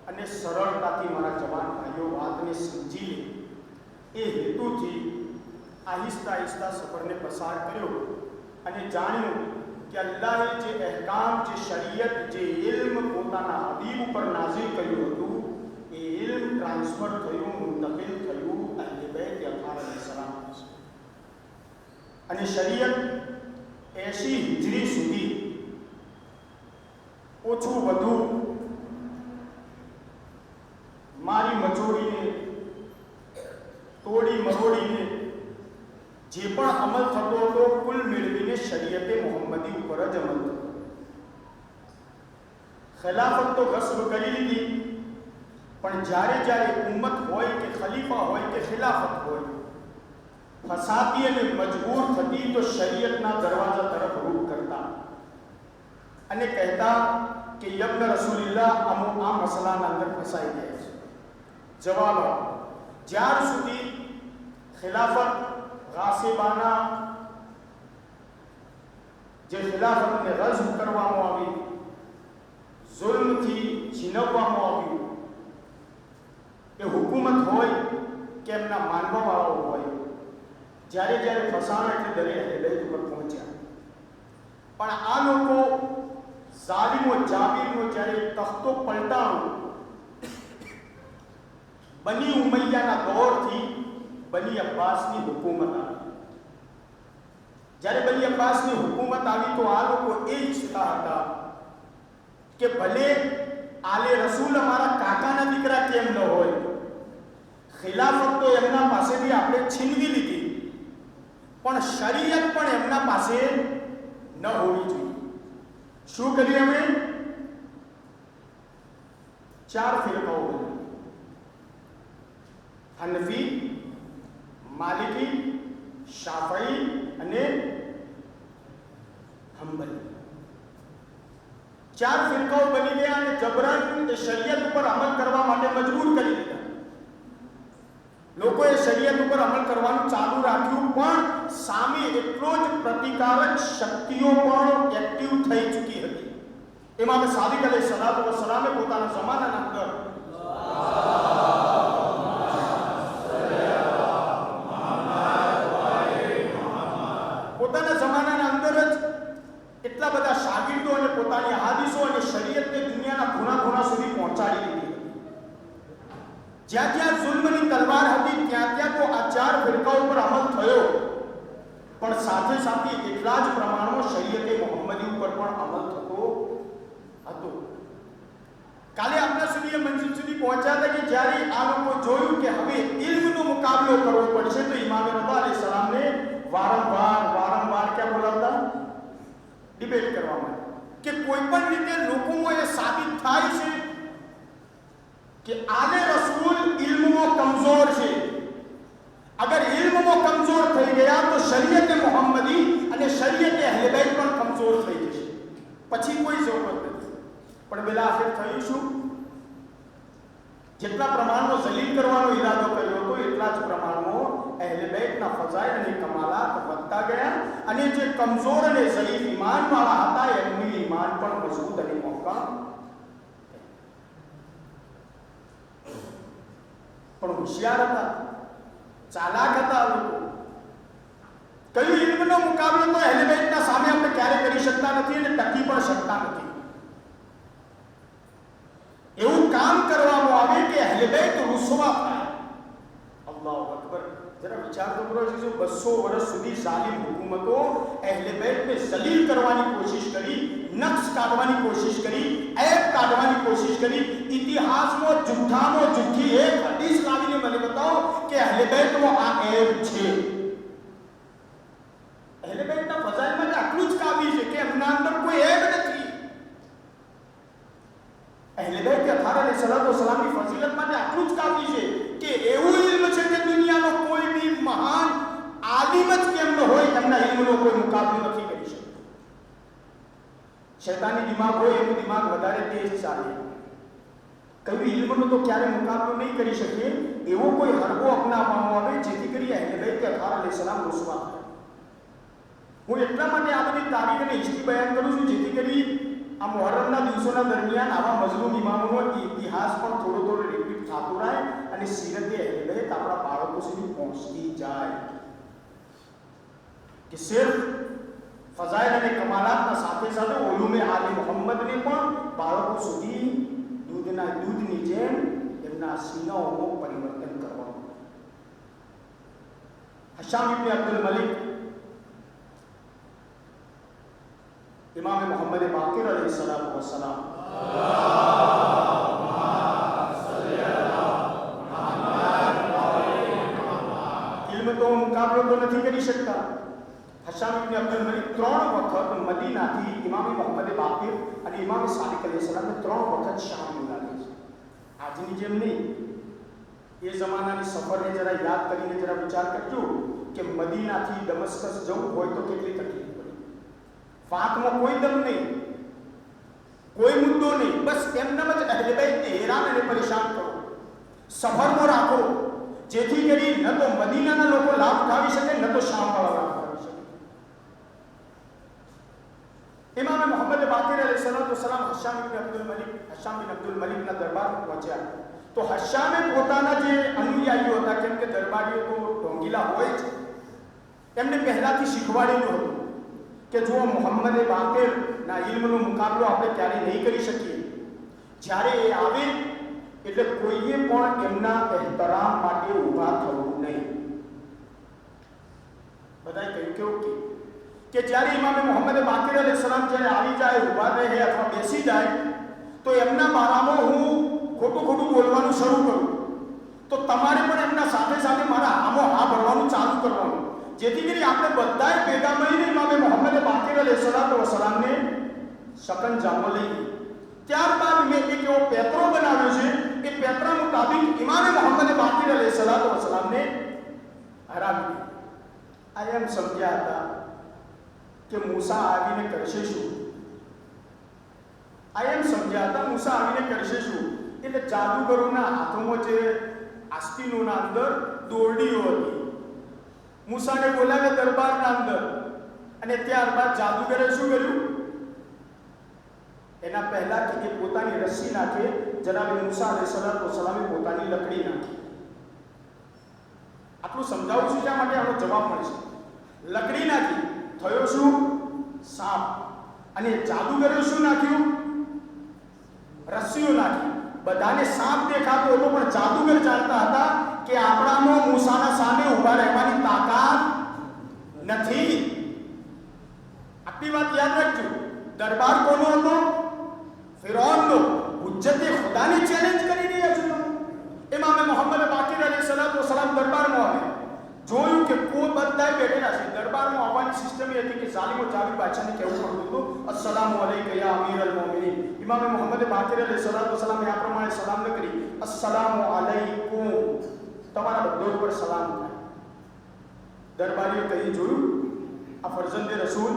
અને સરળતાથી મારા જવાન ભાઈઓ વાતને સમજી લે એ હેતુથી આહિસ્તા આહિસ્તા સફરને પસાર કર્યો અને જાણ્યું કે અલ્લાહે જે અહેકામ, જે શરીયત, જે ઇલ્મ પોતાના હબીબ ઉપર નાઝિલ કર્યું હતું એ ઇલ્મ ટ્રાન્સફર થયું, મુંતકિલ થયું અહલે બેત અતાર અલૈહિસ્સલામ પાસે. અને શરીયત 80 હિજરી સુધી ઓછું વધુ મારી મચોડીને, તોડી મરોડીને જે પણ અમલ થતો હતો કુલ મેળવીને શરીયતે મોહમ્મદી ઉપર જ અમલ થતો. ખિલાફત તો ગસ્બ કરી લીધી, પણ જ્યારે જ્યારે ઉમ્મત હોય કે ખલીફા હોય કે ખિલાફત હોય ફસાતી અને મજબૂર થતી તો શરીયતના દરવાજા તરફ રૂખ કરતા અને કહેતા કે યબ્ન રસૂલિલ્લાહ અમો આ મસલાના અંદર ફસાઈ ગયા છે. જવાબ જ્યાર સુધી ખિલાફત ગાસિબાના જે ખિલાફતને રજ્મ કરવામાં આવી, જુલ્મથી છીનવવામાં આવ્યું, એ હુકુમત હોય કે એમના માનવાવાળાઓ હોય, જ્યારે જ્યારે ફસાણ એટલે દરેક હેદાયત ઉપર પહોંચ્યા. પણ આ લોકો ઝાલિમો જાબીરનો જ્યારે તખ્તો પલટાણો, બની ઉમૈયાના દોરથી બની અબ્બાસની હુકુમત આવી. જ્યારે બની અબ્બાસની હુકુમત આવી તો આ લોકો એ ઈચ્છતા હતા કે ભલે આલે રસૂલ અમારા કાકાના દીકરા કેમ ન હોય, ખિલાફત તો એમના પાસેથી આપણે છીનવી લીધી, પણ શરીયત પણ એમના પાસે ન હોવી જોઈએ. શું કર્યું એમણે? 4 ફિરકાઓ બની: હનફી, માલિકી, શાફઈ અને હંબલી. 4 ફિરકાઓ બની ગયા અને જબરન એ શરીયત ઉપર અમલ કરવા માટે મજબૂર કરી દીધા. લોકોએ શરીયત ઉપર અમલ કરવાનું ચાલુ રાખ્યું, પણ સામે એટલો જ પ્રતિકારક શક્તિઓ પણ એક્ટિવ થઈ ચૂકી હતી. ઇમામ સાદિક અલૈહિસ્સલાતુ વસ્સલામે પોતાના જમાનાના અંદર એટલા બધા શાગીર્દો અને પોતાની હાદીસો અને શરીયતને દુનિયાના ખૂણા સુધી પહોંચાડી દીધી. જ્યાં જ્યાં જુલ્મની તલવાર હતી ત્યાં ત્યાં તો આ 4 ફિરકાઓ પર અમલ થયો, પણ સાથે સાથે એટલા જ પ્રમાણમાં શરીયતે મોહમ્મદી ઉપર પણ અમલ થતો હતો. કાલે આપણા સુધી એ મંજિલ સુધી પહોંચ્યા હતા કે જ્યારે આ લોકો જોયું કે હવે ઇલ્મનો મુકાબલો કરવો પડશે તો ઇમામ રઝા અલૈહિસ્સલામને વારંવાર ક્યાં બોલાવતા? ડિબેટ કરવા માટે, કે કોઈ પણ રીતે લોકોમાં એ સાબિત થાય છે કે આલે રસૂલ ઇલ્મમાં કમજોર છે. અગર ઇલ્મમાં કમજોર થઈ ગયા તો શરીયતે મોહમ્મદી અને શરીયતે અહલે બેત પણ કમજોર થઈ જશે, પછી કોઈ જરૂરત નથી. પણ બેલા આખિર થયું શું? જેટલા પ્રમાણમાં જલીલ કરવાનો ઈરાદો કર્યો હતો એટલા જ પ્રમાણમાં અહલે બેતના ફઝાઇલ અને કમાલાત વધતા ગયા, અને જે કમજોર અને ઝઈફ ઈમાન વાળા હતા એમનું ઈમાન પણ મજબૂત અને મોકા. પણ હોશિયાર હતા, ચાલાક હતા લોકો. કયું ઇલ્મનો મુકાબલો તો અહલે બેતના સામે આપણે ક્યારે કરી શકતા નથી અને ટકી પણ શકતા નથી. એવું કામ કરવામાં આવે કે અહલે બેત રુસવા થાય. અલ્લાહુ અકબર. જરા વિચાર તો કરો, 200 વર્ષ સુધી ઝાલિમ હુકુમતો અહલે બેતને જલીલ કરવાની કોશિશ કરી, નક્સ કાઢવાની કોશિશ કરી, ऐब કાઢવાની કોશિશ કરી. ઇતિહાસમાં જુઠ્ઠી એક હદીસ લાવીને મને બતાવો કે અહલે બેતમાં આ ऐब છે. અહલે બેતના ફઝાઇલમાં આટલું જ કાફી છે કે એમના અંદર કોઈ ऐब નથી. અહલે બેત અતાર અલૈહિસ્સલાતુ વસ્સલામની ફઝીલત માટે આટલું જ કાફી છે કે એવું ઇલ્મ છે કે દુનિયાનો કોઈ બી મહાન આલિમ જ કેમ ન હોય એમના ઇલ્મનો કોઈ મુકાબલો નથી કરી શકતો. શૈતાની દિમાગ હોય એનું દિમાગ વધારે તેજ ચાલે. કયું ઇલ્મનો તો ક્યારે મુકાબલો નહીં કરી શકે એવો કોઈ હરબો અપનાવવામાં આવે જેથી કરી અહલે બેત અતાર અલૈહિસ્સલામ રુસવા થાય. હું એટલા માટે આ બધી તારીખ અને હિસ્ટ્રી બયાન કરું છું જેથી કરી આ મુહર્રમના દિવસોના દરમિયાન આવા મઝલૂમ ઇમામોનો ઇતિહાસ પણ થોડો રિપીટ થતું રહે અને સીરતે અહેલ બેત આપણા બાળકો સુધી પહોંચતી જાય કે સિર્ફ ફઝાઇલ અને કમાલાતના સાથે સાથે ઉલુમે આલે મોહમ્મદને પણ બાળકો સુધી દૂધની જેમ એમના સીનાઓમાં પરિવર્તન કરવાનું. હશામ ઇબ્ન અબ્દુલ મલિક इमाम मोहम्मद बाकिर अलैहिस्सलाम वस्सलाम इल्म तो मुकाबलो तो नहीं કરી શકતા. હશામ ઇબ્ન અબ્દુલ મલિક 3 વખત મદીનાથી ઇમામ મોહમ્મદ બાકિર અને ઇમામ સાદિક અલૈહિસ્સલામને 3 વખત શામ બોલાવી છે. આજની જેમ નહીં. એ જમાનાની સફરને જરા યાદ કરીને જરા વિચાર કરજો કે મદીનાથી દમસ્કસ જવું હોય તો કેટલી તકલીફ. વાતમાં કોઈ દમ નહીં, કોઈ મુદ્દો નહીં, બસ એમનામ જ અહેલ બેતને હેરાન અને પરેશાન કરો, સફરમાં રાખો, જેથી કરી ન તો મદીનાના લોકો લાભ ઉઠાવી શકે ન તો શામવાળા લાભ ઉઠાવી શકે. ઇમામ મોહમ્મદ બાકિર અલૈહિસ્સલામ હશામ બિન અબ્દુલ મલિકના દરબારમાં પહોંચ્યા તો હશામે પોતાના જે અનુયાયીઓ હતા, કેમ કે દરબારીઓ તો ઢોંગીલા હોય જ, એમને પહેલાથી શીખવાડેલું હતું કે જો મોહમ્મદ બાકિરના ઇલ્મનો મુકાબલો આપણે ક્યારે નહીં કરી શકીએ, જ્યારે એ આવે એટલે કોઈએ પણ એમના એહતરામ માટે ઊભા થવું નહીં. બધાએ કહ્યું કેવું કે જ્યારે ઇમામ મોહમ્મદ બાકિર અલૈહિસ્સલામ જ્યારે આવી જાય, ઊભા રહે અથવા બેસી જાય તો એમના બારામાં હું ખોટું બોલવાનું શરૂ કરું તો તમારે પણ એમના સાથે સાથે મારા આમો હા ભરવાનું ચાલુ કરવાનું, જેથી કરી આપણે બધાએ ભેગા મળીને ઇમામ મોહમ્મદ બાકિર અલૈહિસ્સલામને શકંજામાં લઈએ. ત્યારબાદ મેં એક એવો પેતરો બનાવ્યો છે, એ પેતરા મુતાબિક ઇમામ મોહમ્મદ બાકિર અલૈહિસ્સલામને હરાવી. આ એમ સમજ્યા હતા કે મૂસા આવીને કરશે શું, એટલે જાદુગરોના હાથોમાં જે આસ્તીનોના અંદર દોરડીઓ હતી, મૂસાને બોલાવ્યા દરબારના અંદર અને ત્યારબાદ જાદુગરે શું કર્યું, એના પહેલા કે પોતાની રસ્સી નાખે, જનાબે મૂસા અલૈહિસ્સલામે પોતાની લકડી નાખી. આટલું સમજાવું છું શા માટે, આનો જવાબ મળશે. લકડી નાખી, થયો શું, સાપ. અને જાદુગરે શું નાખ્યું, રસ્સીઓ નાખી. બધાને સાપ દેખાતો હતો પણ જાદુગર જાણતા હતા કે આપણામાં મૂસાના સામે ઊભા રહેવાની તાકાત નથી. આટલી વાત યાદ રાખજો. દરબાર કોનો હતો, ફિરૌનનો. હુજ્જતે ખુદાને ચેલેન્જ કરી રહ્યા છો. ઇમામ મોહમ્મદ બાકિર અલૈહિસ્સલામ દરબારમાં આવે, જોયું કે કોઈ બધાય બેઠેલા છે. દરબારમાં આવવાની સિસ્ટમ એ હતી કે ઝાલિમો જાબિર બાદશાહને કહેવું પડતું હતું, અસ્સલામુ અલૈકા યા અમીરલ મોમિનીન. ઇમામ મોહમ્મદ બાકિર અલૈહિસ્સલામ આ પ્રમાણે સલામ ન કરી, અસ્સલામુ અલૈકુમ, તમારા બધા ઉપર સલામ થાય. દરબારીએ કહી જોયું આ ફરજંદે રસૂલ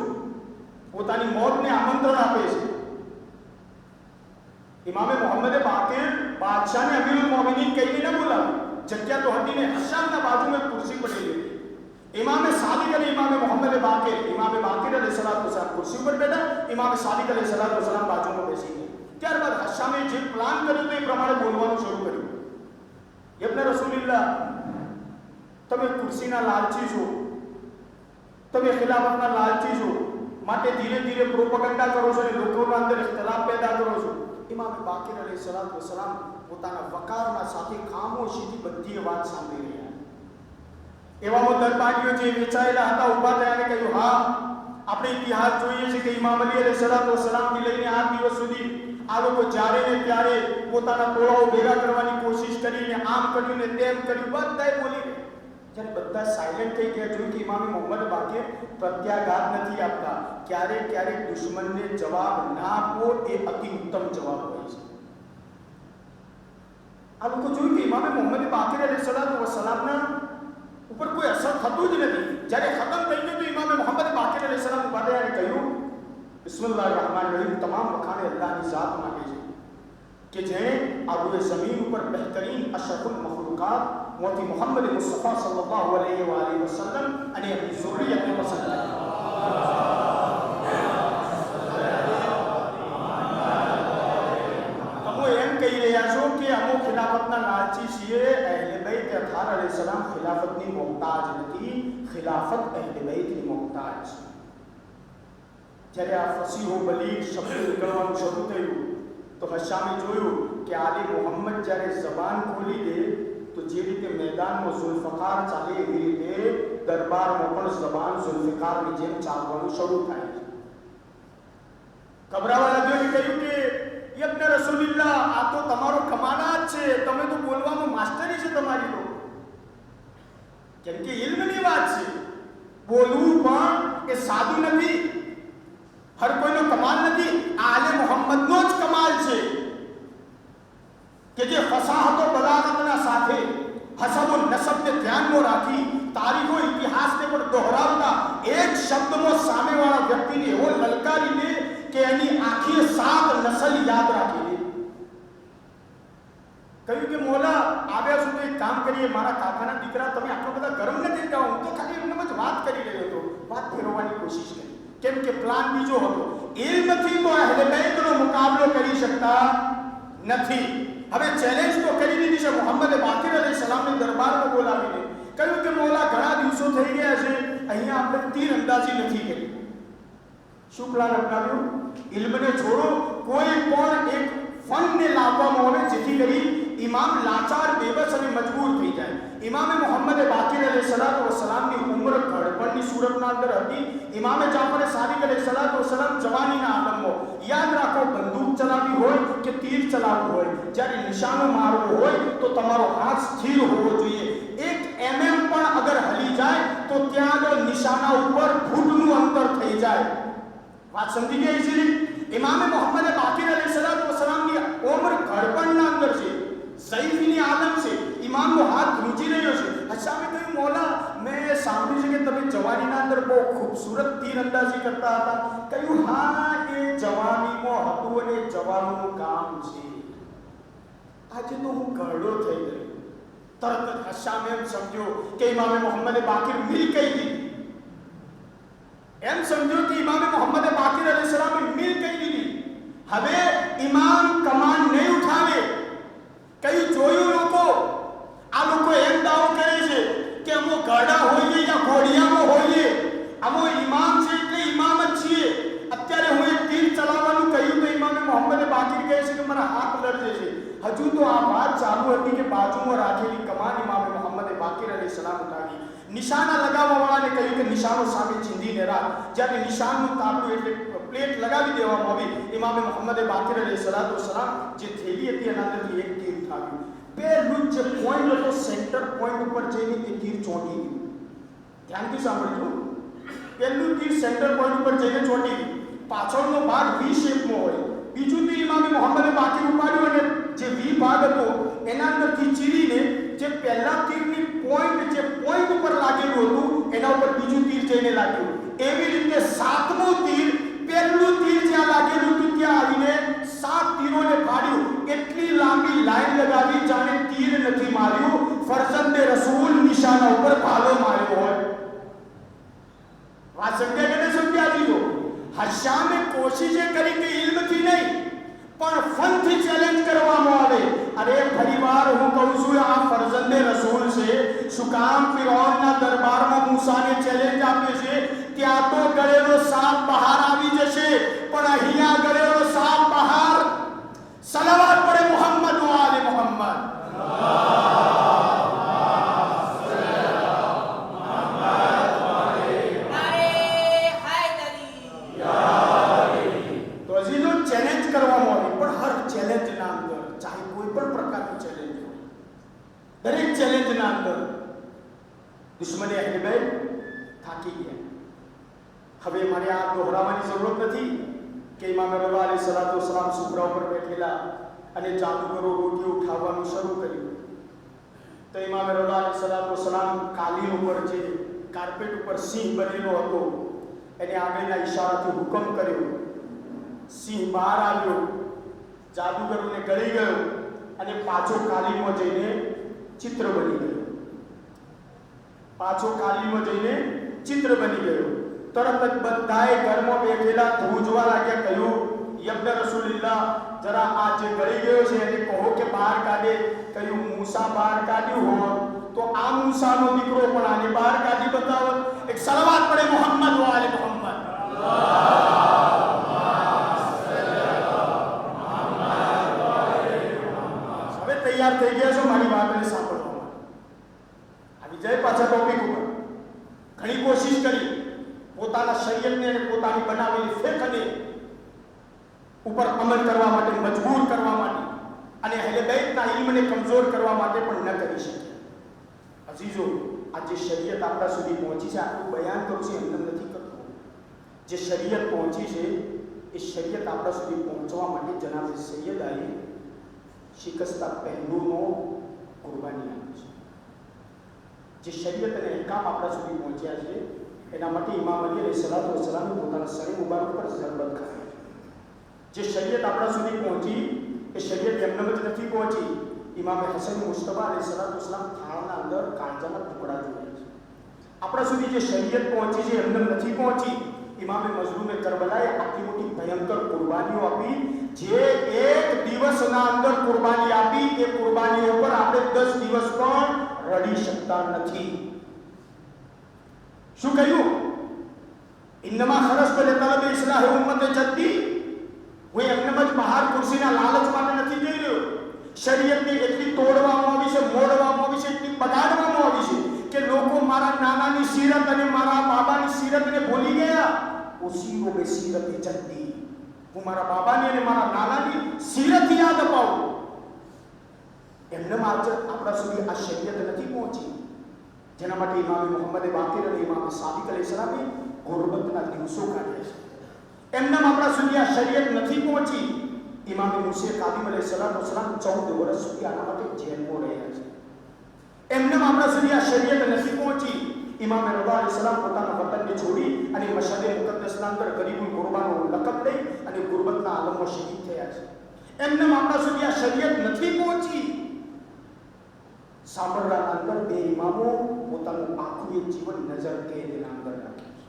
પોતાની મોતને આમંત્રણ આપે છે. ઇમામ મોહમ્મદ બાકિર બાદશાહને અમીરુલ મોમિનીન કહીને ન બોલાવ્યું. જગ્યા તો હતી ને, હશામના બાજુમાં ખુરશી પડેલી હતી. ઇમામે સાદિક અને ઇમામ મોહમ્મદ બાકિર અલૈહિસ્સલામ ખુરશી ઉપર બેઠા, ઇમામ સાદિક અલૈહિસ્સલામ બાજુમાં બેસી ગયા. ત્યારબાદ હશામે જે પ્લાન કર્યો તે પ્રમાણે બોલવાનું શરૂ કર્યું. ઇબ્ન રસૂલિલ્લાહ, તમે ખુરશીના લાલચી છો, તમે ખિલાફતના લાલચી છો, માટે ધીરે ધીરે પ્રોપગેન્ડા કરો છો અને લોકોના અંદર ઇખ્તિલાફ પેદા કરો છો. ઇમામ બાકિર અલૈહિસ્સલામ પોતાના વકારના સાથે ખામોશીથી બધી વાત સાંભળી રહ્યા. એવામાં દરબારીઓ જે વેચાયેલા હતા ઊભા થયા અને કહ્યું, હા, આપણે ઇતિહાસ જોઈએ છે કે ઇમામ અલી અલૈહિસ્સલામથી લઈને આ દિવસ સુધી આ લોકો જ્યારે ને ત્યારે પોતાના ટોળાઓ ભેગા કરવાની કોશિશ કરીને આમ કર્યું ને તેમ કર્યું, બધાએ બોલી. જ્યારે બધા સાયલેન્ટ થઈ ગયા, જોયું કે ઇમામ મોહમ્મદ બાકિર પ્રત્યાઘાત નથી આપતા. ક્યારેક દુશ્મનને જવાબ ના આપવો એ અતિ ઉત્તમ જવાબ હોય છે. આ લોકો જોયું કે ઇમામ મોહમ્મદ બાકિર અલૈહિસ્સલામના ઉપર કોઈ અસર થતું જ નથી. જ્યારે ખતમ થઈ ગયું તો ઇમામ મોહમ્મદ બાકિર અલૈહિસ્સલામ ઉભા થયા અને કહ્યું, બિસ્મિલ્લાહિર રહેમાનિર રહીમ, તમામ વખાણે અલ્લાહની ઝાત માટે છે કે જેણે આ રૂએ ઝમીન ઉપર બહેતરીન અશરફુલ મખલુકાત મોતી મોહમ્મદ મુસ્તફા સલ્લલ્લાહુ અલૈહિ વ આલિહિ વસલ્લમ અને એમની ઝુર્રિયતને પસંદ કરી. તમે એમ કહી રહ્યા છો કે અમુક ખિલાફતના સાચી છે અહેલે બૈત અતાર અલૈહિસ્સલામ ખિલાફતની મોહતાજ નથી, ખિલાફત અહેલે બૈતની મોહતાજ છે. જ્યારે આ ફસીહો બલીગ શબ્દ નીકળવાનું શરૂ થયું તો હશામે જોયું કે આલે મોહમ્મદ જ્યારે જબાન ખોલી દે તો જે રીતે મેદાનમાં ઝુલ્ફકાર ચાલે એવી રીતે દરબારમાં પણ જબાન ઝુલ્ફકારની જેમ ચાલવાનું શરૂ થાય છે. ગભરાવા લાગ્યો અને કહ્યું કે યબ્ન રસૂલિલ્લાહ, આ તો તમારો કમાના જ છે, તમે તો બોલવામાં માસ્ટરી છે તમારી તો. કેમ કે ઇલ્મની વાત છે, બોલવું પણ એ સાદું નથી, હર કોઈનો કમાલ નથી. આલે મોહમ્મદનો જ કમાલ છે કે જે ફસાહતો બલાગતના સાથે હસબ નસબને ધ્યાનમાં રાખી તારીખો ઇતિહાસને પણ દોહરાવતા એક શબ્દમાં સામેવાળા વ્યક્તિને એવો લલકારી દે કે એની આખી 7 નસલ યાદ રાખી લે. કહ્યું કે મોલા આવ્યા છો તો એક કામ કરીએ, મારા કાકાના દીકરા તમે આટલા બધા ગરમ નથી થાઓ, હું તો ખાલી એમને જ વાત કરી રહ્યો હતો, વાત ફેરવવાની કોશિશ કરી. કેમ કે પ્લાન બીજો હતો. ઇલ્મથી તો અહેલે બૈતનો મુકાબલો કરી શકતા નથી. હવે ચેલેન્જ તો કરી દીધી છે. મોહમ્મદ બાકિર અલૈહિસ્સલામની દરબારમાં બોલાવીને કહ્યું કે મોલા ઘણા દિવસો થઈ ગયા છે, અહીંયા આપણે તીર અંદાજી નથી કરી. શું પ્લાન અપનાવ્યો? ઇલ્મને છોડો, કોઈ પણ એક ફનને લાવવામાં આવે જેથી કરી ઇમામ લાચાર, બેબસ અને મજબૂર થઈ જાય. ઇમામે મોહમ્મદ બાકિર અલૈહિસ્સલામની ઉંમર ઘડપણની સુરતના અંદર હતી. ઇમામે જાફર સાદિક અલૈહિસ્સલામ જવાનીના આલમમાં. યાદ રાખો, બંદૂક ચલાવવી હોય કે તીર ચલાવવું હોય, જ્યારે નિશાનો મારવો હોય તો તમારો હાથ સ્થિર હોવો જોઈએ. 1 mm પણ અગર હલી જાય તો ત્યાં આગળ નિશાના ઉપર ફૂટનું અંતર થઈ જાય. વાત સમજી ગયા ઇઝીલી? ઇમામે મોહમ્મદ બાકિર અલૈહિસ્સલામની ઉંમર ઘડપણના અંદર છે, ઝઈફની આલમ છે, ઇમામનો હાથ ધ્રુજી રહ્યો છે. હશામે કહ્યું મોલા મેં સાંભળ્યું છે કે તમે જવાનીના અંદર બહુ ખૂબસૂરત તીર અંદાજી કરતા હતા. કહ્યું હા, એ જવાનીમાં હતું અને જવાનનું કામ છે. આજે તો હું ઘરડો થઈ ગયો. તરત જ હશામે એમ સમજ્યો કે ઇમામે મોહમ્મદ બાકિર મિલ કહી દીધી. એમ સમજો કે ઇમામે મોહમ્મદ બાકિર અલૈહિસ્સલામે મિલ કહી દીધી. હવે ઇમામ કમાન નહીં ઉઠાવે. કઈ જોયું લોકો? આ લોકો એમ દાવો કરે છે કે અમો ગાડા હોઈએ યા ઘોડિયામાં હોઈએ, અમો ઇમામ છે એટલે ઇમામ જ છીએ. અત્યારે હું એક તીર ચલાવવાનું કહ્યું તો ઇમામે મોહમ્મદ બાકિર કહે છે કે મારા હાથ લડે છે. હજુ તો આ વાત ચાલુ હતી કે બાજુમાં રાખેલી કમાન ઇમામે મોહમ્મદ બાકિર અલૈહિસ્સલામ ઉઠાવી. નિશાના લગાવવાવાળાને કહ્યું કે નિશાનો સામે ચીંધીને રાખ. જ્યારે નિશાનનું તાબડું એટલે પ્લેટ લગાવી દેવામાં આવી, ઇમામે મોહમ્મદ બાકિર અલૈહિસ્સલામ જે થેલી હતી એના અંદરથી એક તીર ઉઠાવ્યું. પહેલું જે પોઈન્ટ હતો સેન્ટર પોઈન્ટ ઉપર જઈને એ તીર ચોંટી ગયું. ધ્યાનથી સાંભળજો. પહેલું તીર સેન્ટર પોઈન્ટ ઉપર જઈને ચોંટી ગયું. પાછળનો ભાગ વી શેપમાં હોય. બીજું તીર ઇમામે મોહમ્મદ બાકિર ઉપાડ્યું અને જે વી ભાગ હતો એના અંદરથી ચીરીને જે પહેલા તીરની પોઈન્ટ જે પોઈન્ટ ઉપર લાગેલું હતું એના ઉપર બીજું તીર જઈને લાગ્યું. એવી રીતે 7મું તીર પહેલું તીર જ્યાં લાગેલું હતું ત્યાં આવીને 7 તીરોને ફાડ્યું. એટલી લાંબી લાઈન લગાવી જાણે તીર નથી માર્યું, ફરજંદે રસૂલ નિશાના ઉપર ભાલો માર્યો હોય. વાત સમજ્યા કે નહીં સમજ્યા? દીધો હશામે કોશિશ કરી કે ઇલ્મથી નહીં પણ ફનથી ચેલેન્જ કરવામાં આવે. અરે ફરીવાર હું કહું છું, આ ફરજંદે રસૂલ છે. શું કામ ફિરૌનના દરબારમાં મૂસાને ચેલેન્જ આપ્યો છે? ત્યાં તો ગળેલો સાપ બહાર આવી જશે, પણ અહીંયા ગળેલો સાપ બહાર. સલાવત પડે મોહમ્મદ વ આલે મોહમ્મદ. તો અજીઝો ચેલેન્જ કરવામાં આવી, પણ હર ચેલેન્જના અંદર, ચાહે કોઈ પણ પ્રકારનું ચેલેન્જ હોય, દરેક ચેલેન્જના અંદર દુશ્મને અહેલે બૈત થાકી ગયા. હવે મારે આ દોહરાવવાની જરૂરત નથી કે ઇમામ રઝા અલૈહિસ્સલામ સુપરા ઉપર બેઠેલા અને જાદુગરો રોટીઓ ખાવાનું શરૂ કર્યું. તો ઇમામ રઝા અલૈહિસ્સલામ કાલીન ઉપર જે કાર્પેટ ઉપર સિંહ બનેલો હતો એને આગળના ઈશારાથી હુકમ કર્યો. સિંહ બહાર આવ્યો, જાદુગરોને ગળી ગયો અને પાછો કાલીમાં જઈને ચિત્ર બની ગયો. પાછો કાલીમાં જઈને ચિત્ર બની ગયો. તરત જ બધાએ ઘરમાં બેઠેલા ધ્રુજવા લાગ્યા. કહ્યું યબ્ન રસૂલિલ્લાહ, જરા આ જે ગળી ગયો છે એને કહો કે બહાર કાઢે. કહ્યું મૂસા બહાર કાઢ્યું હોત તો આ મૂસાનો દીકરો પણ આને બહાર કાઢી બતાવો. એક સલાવત પડે મોહમ્મદ વ આલે મોહમ્મદ. હવે તૈયાર થઈ ગયા છો મારી વાતને સાંભળવા માટે. આવી જાય પાછા ટોપિક ઉપર. ઘણી કોશિશ કરી પોતાના શરીયતને અને પોતાની બનાવેલી ફિકહને ઉપર અમલ કરવા માટે, મજબૂર કરવા માટે અને અહેલે બેતના ઇલ્મને કમજોર કરવા માટે પણ ન કરી શકે. અઝીઝો, આ જે શરીયત આપણા સુધી પહોંચી છે, આટલું બયાન કરું છું એમને નથી કરતો. જે શરીયત પહોંચી છે એ શરીયત આપણા સુધી પહોંચવા માટે જનાબ સૈયદ અલી શિકસ્તા પહેલુનો કુરબાની આપી છે. જે શરીયત અને અહેકામ આપણા સુધી પહોંચ્યા છે એના માટે ઇમામ અલી અલૈહિસ્સલાતુ વસ્સલામે પોતાના સરે મુબારક પર ઝરબત કરી. જે શરીયત આપણા સુધી પહોંચી એ શરીયત એમને જ નથી પહોંચી. ઇમામ હસન મુસ્તફા અલૈહિસ્સલાતુ વસ્સલામ થાળના અંદર કાંચાના ટુકડા જોયા છે. આપણા સુધી જે શરીયત પહોંચી છે એમને નથી પહોંચી. ઇમામે મઝલૂમે કરબલાએ આટલી મોટી ભયંકર કુરબાનીઓ આપી. જે એક દિવસના અંદર કુરબાની આપી એ કુરબાનીઓ પર આપણે 10 દિવસ પણ રડી શકતા નથી. શું કહ્યું? ઇન્નમાં ખરજતો લિતલબ ઇસ્લાહ ઉમ્મત જદ્દી. હું એમને જ બહાર ખુરશીના લાલચ માટે નથી જઈ રહ્યો. શરીયતની એટલી તોડવામાં આવી છે, મોડવામાં આવી છે, એટલી બગાડવામાં આવી છે કે લોકો મારા નાનાની સીરત અને મારા બાબાની સીરતને ભૂલી ગયા. ઉસીરો બે સીરત જદ્દી. હું મારા બાબાની અને મારા નાનાની સીરત યાદ અપાવું. એમને આપણા સુધી આ શરીયત નથી પહોંચી. જેના માટે ઇમામ મુહમ્મદ બાકિર અને ઇમામ સાદિક અલૈહિસ્સલામે ગુરબતના દિવસો કાઢ્યા છે. એમને આપણા સુધી આ શરીયત નથી પહોંચી. ઇમામ મુસે કાદિમ અલૈહિસ્સલામ 14 વર્ષ સુધી આના માટે જેલમાં રહ્યા છે. એમને આપણા સુધી આ શરીયત નથી પહોંચી. ઇમામ રઝા અલૈહિસ્સલામ પોતાના વતનને છોડી અને મશહદે મુકદ્દસના અંદર ગરીબુલ ગુરબાનો લકબ લઈ અને ગુરબતના આલમમાં શહીદ થયા છે. એમને આપણા સુધી આ શરીયત નથી પહોંચી. સાબરરાના અંદર બે ઇમામો પોતાનું આખું એક જીવન નજર કેદના અંદર રાખ્યું છે.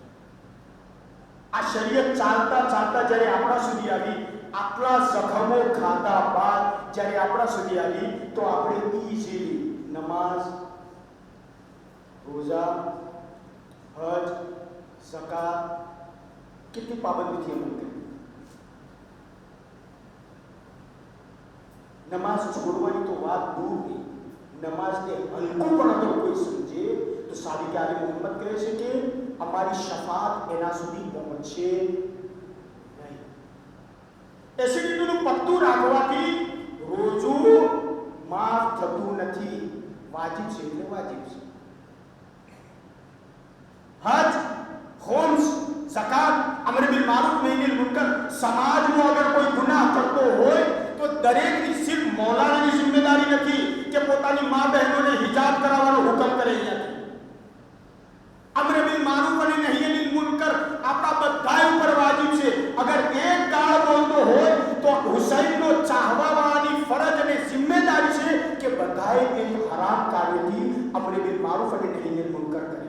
આ શરીયત ચાલતા ચાલતા જ્યારે આપણા સુધી આવી, આટલા જખમો ખાધા બાદ જ્યારે આપણા સુધી આવી તો આપણે ઈઝીલી નમાઝ, રોઝા, હજ, ઝકાત કેટલી પાબંદીથી અમલ કરી. નમાઝ છોડવાની તો વાત દૂર નહીં, નમાઝને હલકું પણ અગર કોઈ સમજે તો સાદિક આલે મોહમ્મદ કહે છે કે અમારી શફાત એના સુધી પહોંચે નહીં. એસિડિટીનું પત્તું રાખવાથી રોજુ માફ થતું નથી. વાજિબ છે એટલે વાજિબ છે. હજ, ખુમ્સ, ઝકાત, અમર બિલ મારૂફ નહી અનિલ મુનકર, સમાજનો અગર કોઈ ગુનાહ કરતો હોય તો દરેકની સિર્ફ મૌલાનાની જિમ્મેદારી નથી કે પોતાની મા બહેનોને હિજાબ કરાવવાનો હુકમ કરે. અમર બિલ મારૂફ અને નહી અનિલ મુનકર આપણા બધા ઉપર વાજિબ છે. અગર એક ગાળ બોલતો હોય તો હુસૈનનો ચાહવાવાળાની ફરજ અને જિમ્મેદારી છે કે બધાએ એ હરામ કાર્યથી અમર બિલ મારૂફ અને નહી અનિલ મુનકર કરે.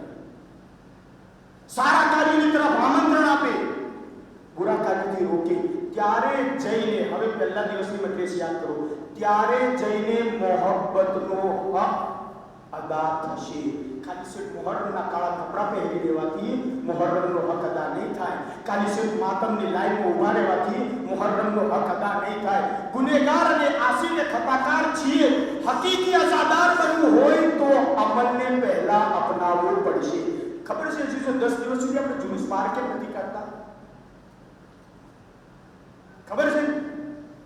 સારા કાર્યની તરફ આમંત્રણ આપે, બુરા કાર્યથી રોકે. ત્યારે જઈને, હવે પહેલા દિવસની મજલિસ યાદ કરો, ત્યારે જઈને મોહબ્બતનો હક અદા થશે. ખાલી સિર્ફ મુહર્રમના કાળા કપડાં પહેરી દેવાથી મુહર્રમનો હક અદા નહીં થાય. ખાલી સિર્ફ માતમની લાઈનમાં ઉભા રહેવાથી મુહર્રમનો હક અદા નહીં થાય. ગુનેગાર અને આસીને ખતાકાર છીએ. હકીકી અઝાદાર બનવું હોય તો અમલને પહેલા અપનાવવું પડશે. ખબર છે જીજો, 10 દિવસ સુધી આપણે જુલુસ બહાર કેમ નથી કાઢતા? ખબર છે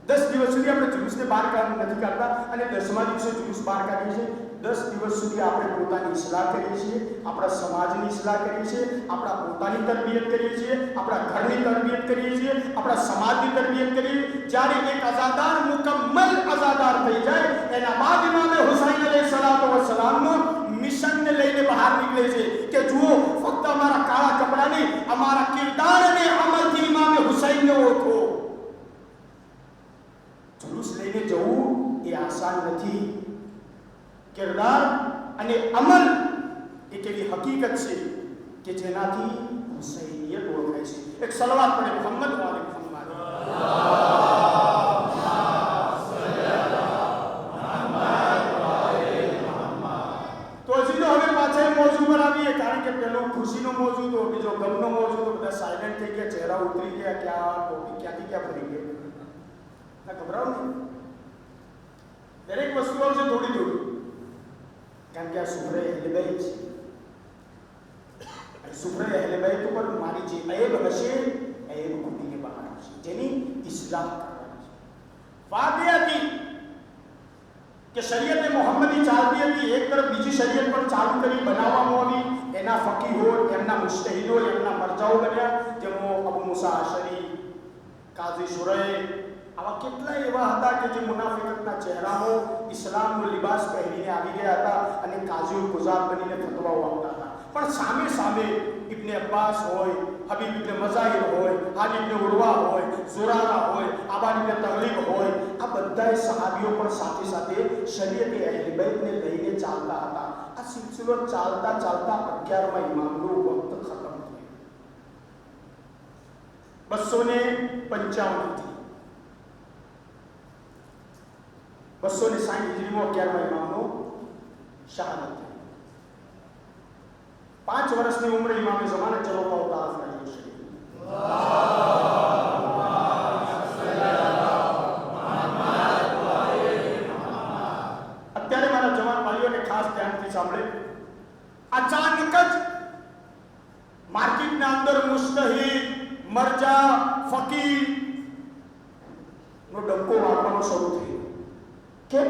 10 દિવસ સુધી આપણે જુલુસને બહાર નથી કાઢતા અને 10મા દિવસે જુલુસ બહાર કાઢીએ છીએ. 10 દિવસ સુધી આપણે પોતાની ઇસ્લાહ કરીએ છીએ, આપણા સમાજની ઇસ્લાહ કરીએ છીએ, આપણા પોતાની તરબિયત કરીએ છીએ, આપણા ઘરની તરબિયત કરીએ છીએ, આપણા સમાજની તરબિયત કરીએ. જ્યારે એક અઝાદાર મુકમ્મલ અઝાદાર થઈ જાય એના બાદ ઇમામ હુસૈન અલૈહિસ્સલાતુ વસ્સલામનો મિશનને લઈને બહાર નીકળે છે કે જુઓ, ફક્ત અમારા કાળા કપડા નહીં, અમારા કિરદાર અને અમલથી ઇમામ હુસૈનને ઓળખો. જુલુસ લઈને જવું એ આસાન નથી. કિરદાર અને અમલ એક એવી હકીકત છે કે જેનાથી હુસૈનિયત ઓળખાય છે. એક સલવાત પડે મોહમ્મદ વાલે મોહમ્મદ. તો હજી હવે પાછા મોજું પર આવીએ, કારણ કે પેલો ખુશીનો મોજું તો બીજો ગમનો મોજું તો બધા સાયલેન્ટ થઈ ગયા, ચહેરા ઉતરી ગયા, ક્યાંથી ક્યાં ફરી ગયા. ના ગભરાવ નહીં, દરેક વસ્તુ આવશે થોડી થોડી, કારણ કે આ સુફરે અહેલે બેત છે. સુફરે અહેલે બેત ઉપર મારી જે ઐબ હશે ઐબ ખૂટીને બહાર આવશે, જેની ઇસ્લાહ કરવાની છે. વાત એ હતી કે શરીયત મોહમ્મદી ચાલતી હતી, એક તરફ બીજી શરીયત પણ ચાલુ કરી બનાવવામાં આવી. એના ફકીહો, એમના મુજતહિદો, એમના મરજાઓ બન્યા, જેમાં અબુ મુસા અશરી, કાઝી શુરૈ, આવા કેટલાય એવા હતા કે જે મુનાફિકતના ચહેરાઓ ઇસ્લામનો લિબાસ પહેરીને આવી ગયા હતા અને કાઝીઉલ કુઝાત બનીને ફતવાઓ આપતા હતા. પણ સામે સામે ઇબ્ન અબ્બાસ હોય, હબીબ ઇબ્ન મઝાહિર હોય, હાજી ઇબ્ન ઉરવા હોય, ઝુરારા હોય, આબાદ ઇબ્ન તગલીબ હોય, આ બધાય સહાબીઓ પણ સાથે સાથે શરીયત અહેલ બેતને લઈને ચાલતા હતા. આ સિલસિલો ચાલતા ચાલતા 11મા ઇમામનો વખત ખતમ થયો. 255 થી 260 હિજરીમાં 11મા ઇમામનો શહાદત થઈ. 5 વર્ષની ઉંમરે ઇમામે ઝમાને ચલો પાવતા કર્યો છે. અત્યારે મારા જવાન ભાઈઓને ખાસ ધ્યાનથી સાંભળે, અચાનક જ માર્કેટના અંદર મુજતહિદ, મરજા, ફકીર નો ડંકો વાગવાનો શરૂ થયો. કેમ?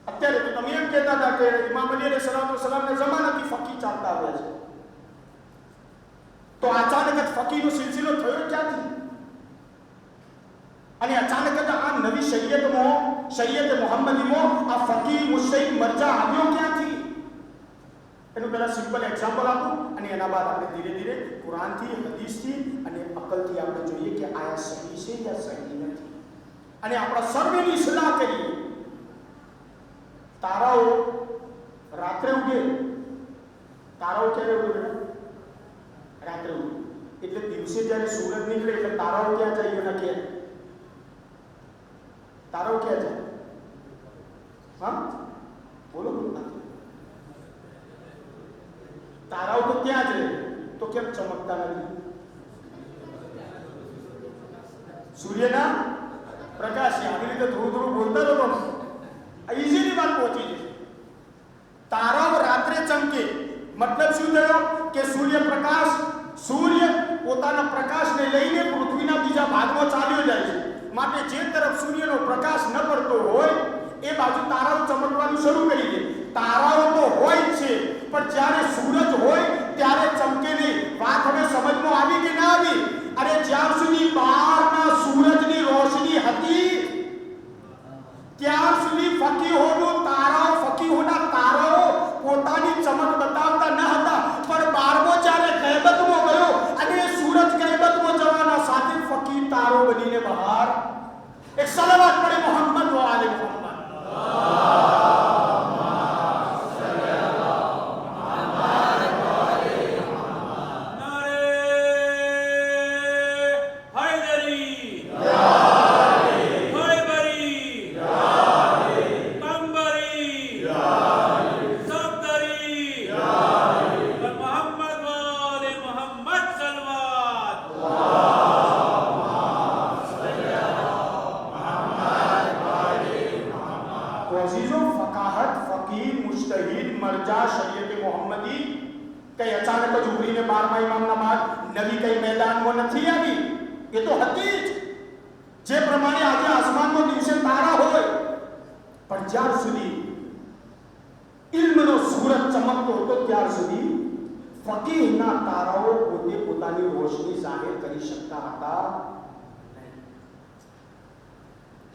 અત્યારે તો તમે એમ કહેતા હતા કે ઇમામ અલી અલૈહિસ્સલામના જમાનાથી ફકી ચાલતા આવ્યા છે, તો અચાનક જ ફકીનો સિલસિલો થયો ક્યાંથી? અને અચાનક જ આ નવી શરીયત મોહમ્મદીમાં આ ફકી, મુજતહિદ, મરજા આવ્યો ક્યાંથી? એનું પહેલા સિમ્પલ એક્ઝામ્પલ આપું અને એના બાદ આપણે ધીરે ધીરે કુરાનથી, હદીસથી અને અકલથી આપણે જોઈએ કે આયા સહી છે યા સહી નથી, અને આપણા સર્વેની ઇસ્લાહ કરીએ. તારાઓ રાત્રે ઉગે. તારાઓ ક્યારે ઉગે? રાત્રે ઉગે. એટલે દિવસે જ્યારે સૂરજ નીકળે એટલે તારાઓ ક્યાં જાય? એના ક્યાં તારાઓ ક્યાં જાય? હા બોલો. તારાઓ તો ત્યાં જ રહે, તો કેમ ચમકતા નથી? સૂર્યના પ્રકાશ આવી રીતે થોડું થોડું બોલતા રહો, ઇઝીલી વાત પહોંચી જશે. તારાઓ રાત્રે ચમકે, મતલબ શું થયો કે સૂર્ય પોતાના પ્રકાશને લઈને પૃથ્વીના બીજા ભાગમાં ચાલ્યો જાય છે. માટે જે તરફ સૂર્યનો પ્રકાશ ન પડતો હોય એ બાજુ તારાઓ ચમકવાનું શરૂ કરી દે. તારાઓ તો હોય જ છે, પણ જ્યારે સૂરજ હોય ત્યારે ચમકે નહીં. વાત હવે સમજમાં આવી કે ના આવી? અરે જ્યાં સુધી બહારના સૂરજની રોશની હતી ત્યાં સુધી ફકીહોના તારાઓ પોતાની ચમક બતાવતા ન હતા. પણ 12મો જ્યારે ગૈબતમાં ગયો અને સૂરજ ગૈબતમાં જવાના સાથે ફકીર તારો બનીને બહાર. એક સલાવત પડે મોહમ્મદ વ આલે મોહમ્મદ.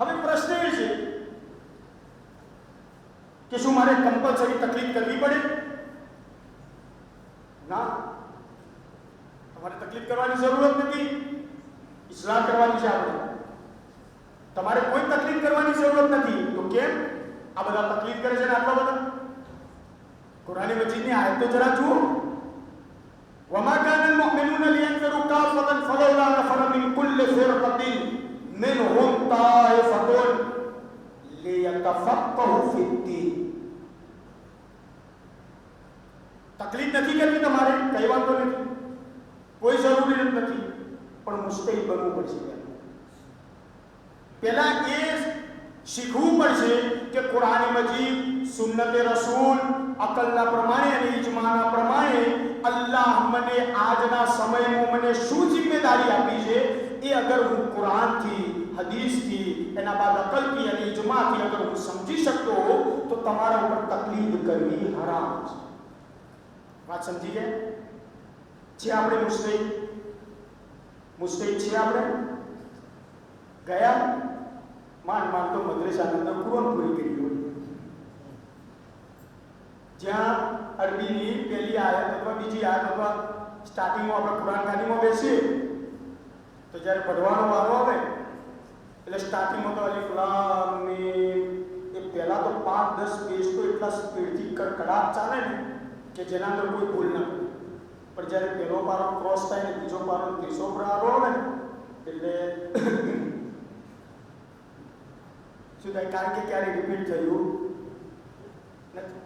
હવે પ્રશ્ન એ છે કે શું મારે કમ્પલસરી તકલીફ કરવી પડે? ના, તમારે તકલીફ કરવાની જરૂરત નથી. ઇસ્લાહ કરવાની છે આપણે. તમારે કોઈ તકલીફ કરવાની જરૂરત નથી. તો કેમ આ બધા તકલીફ કરે છે ને? આટલા બધા કુરાન મજીદની આયત તો જરા જુઓ. وما كان المؤمنون لينفروا كافة فلولا نفر من كل فرقة منهم طائفة ليتفقهوا في الدين. તકલીફ નથી કરવી તમારે, કઈ વાંધો નથી, કોઈ જરૂરી નથી, પણ મુસ્તહિદ બનવું પડશે. પહેલા એ શીખવું પડશે કે કુરાન મજીદ, સુન્નતે રસૂલ, અકલના પ્રમાણે અને ઇજમાના પ્રમાણે અલ્લાહ મને આજના સમયમાં મને શું જિમ્મેદારી આપી છે એ અગર હું કુરાનથી, હદીસથી, એના બાદ અકલથી અને ઇજમાથી અગર હું સમજી શકતો તો તમારા ઉપર તકલીફ કરવી હરામ છે. વાત સમજી ગયા? છે આપણે મુસ્તહિદ છે આપણે ગયા માંડ તો મદ્રેસાની અંદર કુરાન પૂરી કરી હોય, જ્યાં અરબીની પહેલી આયત અથવા બીજી આયત અથવા સ્ટાર્ટિંગમાં આપણે કુરાન ખાનીમાં બેસીએ તો જ્યારે પઢવાનો વારો આવે એટલે સ્ટાર્ટિંગમાં તો અલીફ લામ મીમ એ પહેલા તો 5-10 પેજ તો એટલા સ્પીડથી કડકડાટ ચાલે ને કે જેના અંદર કોઈ ભૂલ ના પડે. પણ જ્યારે પહેલો પારો ક્રોસ થાય ને બીજો પારો ત્રીજો પારો આવે ને એટલે શું થાય? કારણ કે ક્યારે રિપીટ થયું નથી.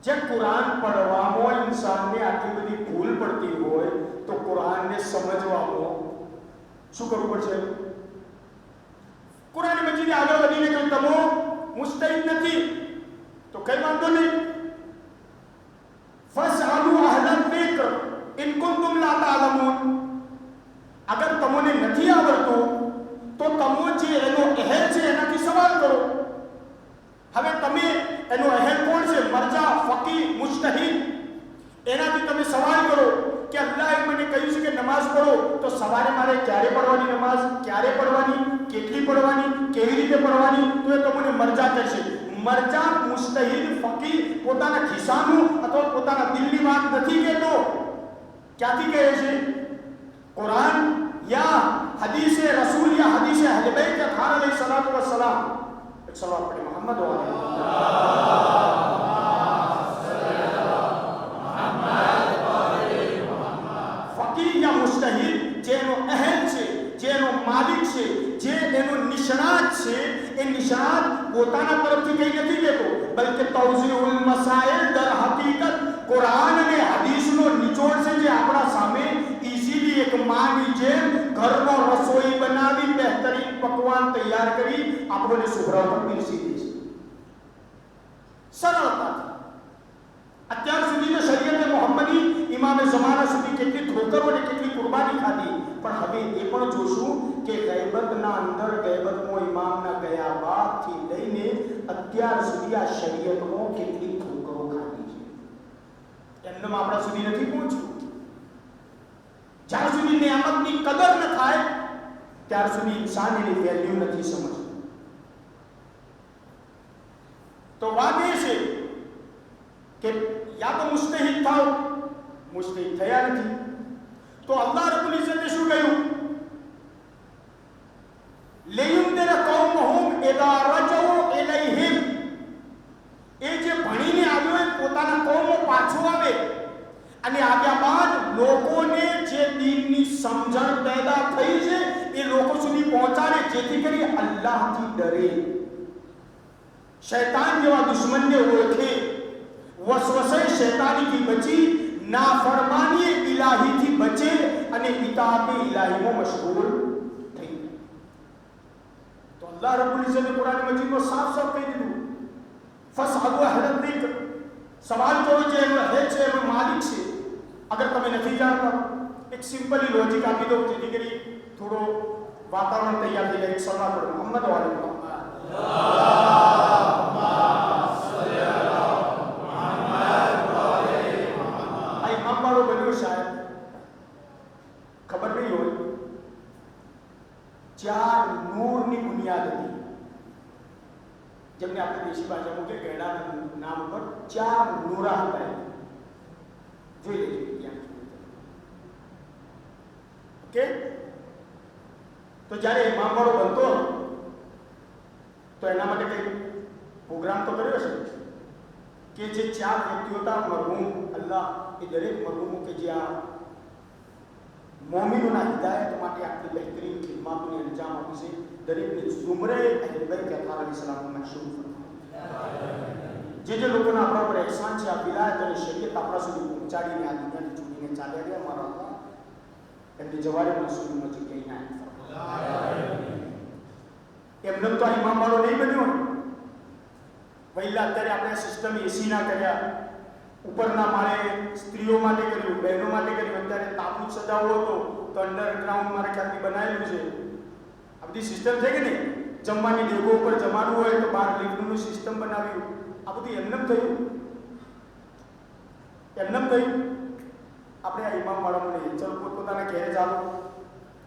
જે કુરાન પઢવામાં ઇન્સાનને આટલી બધી ભૂલ પડતી હોય તો કુરાનને સમજવામાં શું કરવું પડશે? કુરાન મજીદ આગળ વધીને કહ્યું તમે મુસ્તહિદ નથી તો કઈ વાંધો નહીં, ફસઅલુ અહલલ ઝિક્ર ઇન કુંતુમ લા તાલમૂન. અગર તમને નથી આવડતું તો તમે જે એનો અહેલ છે એનાથી સવાલ કરો. હવે તમે એનો અહેલ કોણ છે? મરજા, ફકી, મુજતહિદ. એનાથી તમે સવાલ કરો કે અલ્લાહે મને કહ્યું છે કે નમાઝ પઢો, તો સવારે મારે ક્યારે પઢવાની નમાઝ, ક્યારે પઢવાની, કેટલી પઢવાની, કેવી રીતે પઢવાની, તો એ તમને મરજા કહેશે. મરજા, મુજતહિદ, ફકી પોતાના ખિસ્સાનું અથવા પોતાના દિલની વાત નથી કહેતો. ક્યાંથી કહે છે? કુરાન યા હદીસે રસૂલ યા હદીસે અહલે બેત ખાન અલૈહિ સલાતુ વસ્સલામ. એક સલાત પઢે મોહમ્મદ ફકી યા મુજતહિદ જેનો અહેલ છે, જેનો માલિક છે, જે એનો નિષ્ણાત છે, એ નિષ્ણાત પોતાના તરફથી કઈ નથી કહેતો, બલકે તૌઝીઉલ મસાઇલ દર હકીકત કુરાન અને હદીસનો નિચોડ છે જે આપણા સામે ઈઝીલી એક માની જેમ ઘરનો રસોઈ બનાવી બહેતરીન પકવાન તૈયાર કરી આપણને સુભરા પર પીરસી દે છે સરળતાથી. અત્યાર સુધી તો શરીયતે મોહમ્મદી ઇમામે જમાના સુધી કેટલી ઠોકરો અને કેટલી કુરબાની ખાધી, પણ હવે એ પણ જોશું કે ગૈબતના અંદર ગૈબતમાં ઇમામના ગયા બાદથી લઈને અત્યાર સુધી આ શરીયતમાં કેટલી ઠોકરો ખાધી છે. એમનેમ આપણા સુધી નથી પહોંચ્યું. જ્યાં સુધી નિયામતની કદર ન થાય ત્યાર સુધી ઇન્સાન એની વેલ્યુ નથી સમજતો. તો વાત એ છે કે યા તો મુસ્તહિદ થાઓ, મુસ્તહિદ થયા નથી તો અલ્લાહ રબ્બુલ ઇઝ્ઝતે શું કહ્યું? લિયુન્દિર કૌમહુમ ઇદા રજઉ ઇલૈહિમ. એ જે ભણીને આવ્યો એ પોતાના કૌમો પાછો આવે અને આવ્યા બાદ લોકોને જે દીનની સમજણ પેદા થઈ છે એ લોકો સુધી પહોંચાડે, જેથી કરી અલ્લાહથી ડરે, શૈતાન જેવા દુશ્મનને ઓળખે, વસવસે શૈતાનીથી બચી નાફરમાની ઇલાહીથી બચે અને ઇતાઅતે ઇલાહીમાં મશગુલ થઈ. તો અલ્લાહ રબ્બુલ ઇઝ્ઝતે કુરાન મજીદમાં સાફ સાફ કહી દીધું, ફસઅલુ અહલલ ઝિક્ર. સવાલ કરો જે એનો હેડ છે, એનો માલિક છે. અગર તમે નથી જાણતા એક સિમ્પલી લોજિક આપી દો જેથી કરી થોડો વાતાવરણ તૈયાર થઈ જાય. એક સલાહ પડે મોહમ્મદ વાલે શાયદ ખબર નહીં હોય. 4 નૂરની બુનિયાદ હતી, જેમને આપણે દેશી ભાષામાં કે ગેડાના નામ ઉપર 4 નૂરા હતા. જોઈ લેજો ત્યાં. ઓકે, તો જ્યારે ઇમામવાળો બનતો તો એના માટે કંઈ પ્રોગ્રામ તો કર્યો હશે કે જે 4 વ્યક્તિઓ હતા મરહૂમ અલ્લાહ એ દરેક મરહૂમો કે જે આ મોમિનોના હિદાયત માટે આટલી બહેતરીન ખિદમતોને અંજામ આપી છે દરેકને ઝુમરે અહેલ બૈત અલૈહિસ્સલામ મશહૂર જે લોકોના આપણા પર ehsan છે આ વિલાયત અને શરીયત આપણા સુધી પહોંચાડીને આ દુનિયાથી છોડીને ચાલ્યા ગયા મારા અલ્લાહ એમની જવારે મસૂદમાં જગ્યાએ ના એમને તો આ ઇમામ વાળો નહીં બન્યો વહેલા અત્યારે આપણે સિસ્ટમ એસી ના કર્યા ઉપરના માળે સ્ત્રીઓ માટે કર્યું બહેનો માટે કર્યું અત્યારે તાબૂત સજાવવો હતો તો અંડરગ્રાઉન્ડ મારા ખ્યાલથી બનાવેલું છે આ બધી સિસ્ટમ છે કે નહીં જમવાની ડેગો ઉપર જમાડવું હોય તો બહાર લિફ્ટનું સિસ્ટમ બનાવ્યું આ બધું એમનેમ થયું આપણે આ ઇમામ વાળાનું નહીં ચલો પોતપોતાના ઘેરે ચાલો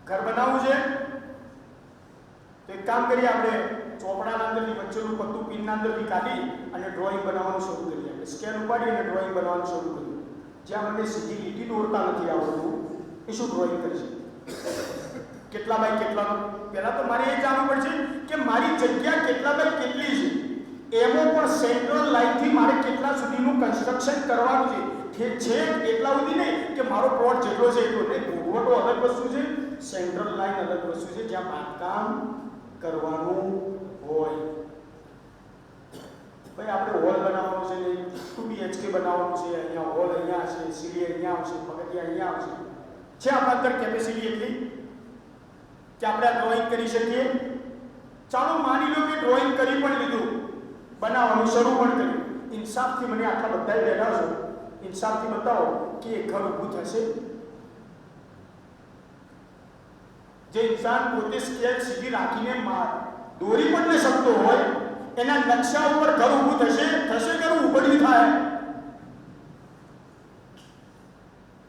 ઘર બનાવવું છે તો એક કામ કરીએ આપણે ચોપડાના અંદરથી વચ્ચેનું પત્તું પિનના અંદરથી કાઢી અને ડ્રોઈંગ બનાવવાનું શરૂ કરીએ આપણે સ્કેન ઉપાડી અને ડ્રોઈંગ બનાવવાનું શરૂ કરીએ જ્યાં મને સીધી લીટી દોરતા નથી આવડતું એ શું ડ્રોઈંગ કરશે કેટલા બાય કેટલાનું પહેલાં તો મારે એ જાણવું પડશે કે મારી જગ્યા કેટલા બાય કેટલી છે એમાં પણ સેન્ટ્રલ લાઇનથી મારે કેટલા સુધીનું કન્સ્ટ્રક્શન કરવાનું છે એટલા સુધી નહીં કે મારો પ્લોટ જેટલો છે એટલો નહીં ભોગવટો અલગ વસ્તુ છે સેન્ટ્રલ લાઇન અલગ વસ્તુ છે જ્યાં બાંધકામ કરવાનું હોય ભાઈ આપણે હોલ બનાવવાનું છે 2 BHK બનાવવાનું છે અહીંયા હોલ અહીંયા હશે સીડી અહીંયા આવશે પગથિયા અહીંયા આવશે છે આપણા અંદર કેપેસિટી એટલી કે આપણે આ ડ્રોઈંગ કરી શકીએ ચાલો માની લો કે ડ્રોઈંગ કરી પણ લીધું બનાવવાનું શરૂ પણ કર્યું ઇન્સાફથી મને આટલા બધા બેઠા છો ઇન્સાફથી બતાવો કે એ ઘર ઊભું થશે જે ઇન્સાન પોતે સ્કેલ સીધી રાખીને દોરી પણ ન શકતો હોય એના નકશા ઉપર ઘર ઊભું થશે ઘર ઉભડ્યું થાય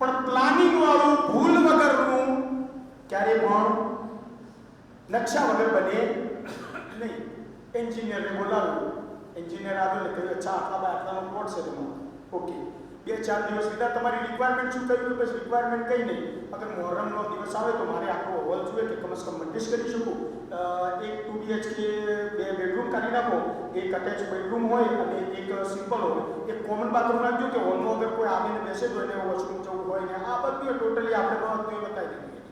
પણ પ્લાનિંગ વાળું ભૂલ વગરનું ક્યારે પણ નકશા વગર બને નહીં એન્જિનિયરને બોલાવ્યું એન્જિનિયર આવ્યો ને કહ્યું અચ્છા આટલાનો પ્લોટ છે તમારો ઓકે 2-4 દિવસ લીધા તમારી રિક્વાયરમેન્ટ શું કહ્યું બસ રિક્વાયરમેન્ટ કંઈ નહીં અગર મોહરમનો દિવસ આવે તો મારે આખો હોલ જોઈએ કે કમસે કમ મલ્ટીશ કરી શકું એક 2 BHK 2 બેડરૂમ કાઢી નાખો એક અટેચ બેડરૂમ હોય અને એક સિમ્પલ હોય એક કોમન બાથરૂમ રાખજો કે હોલમાં અગર કોઈ આવીને બેસે તો એને વોશરૂમ જવું હોય ને આ બધું ટોટલી આપણે બધું બતાવી દઈએ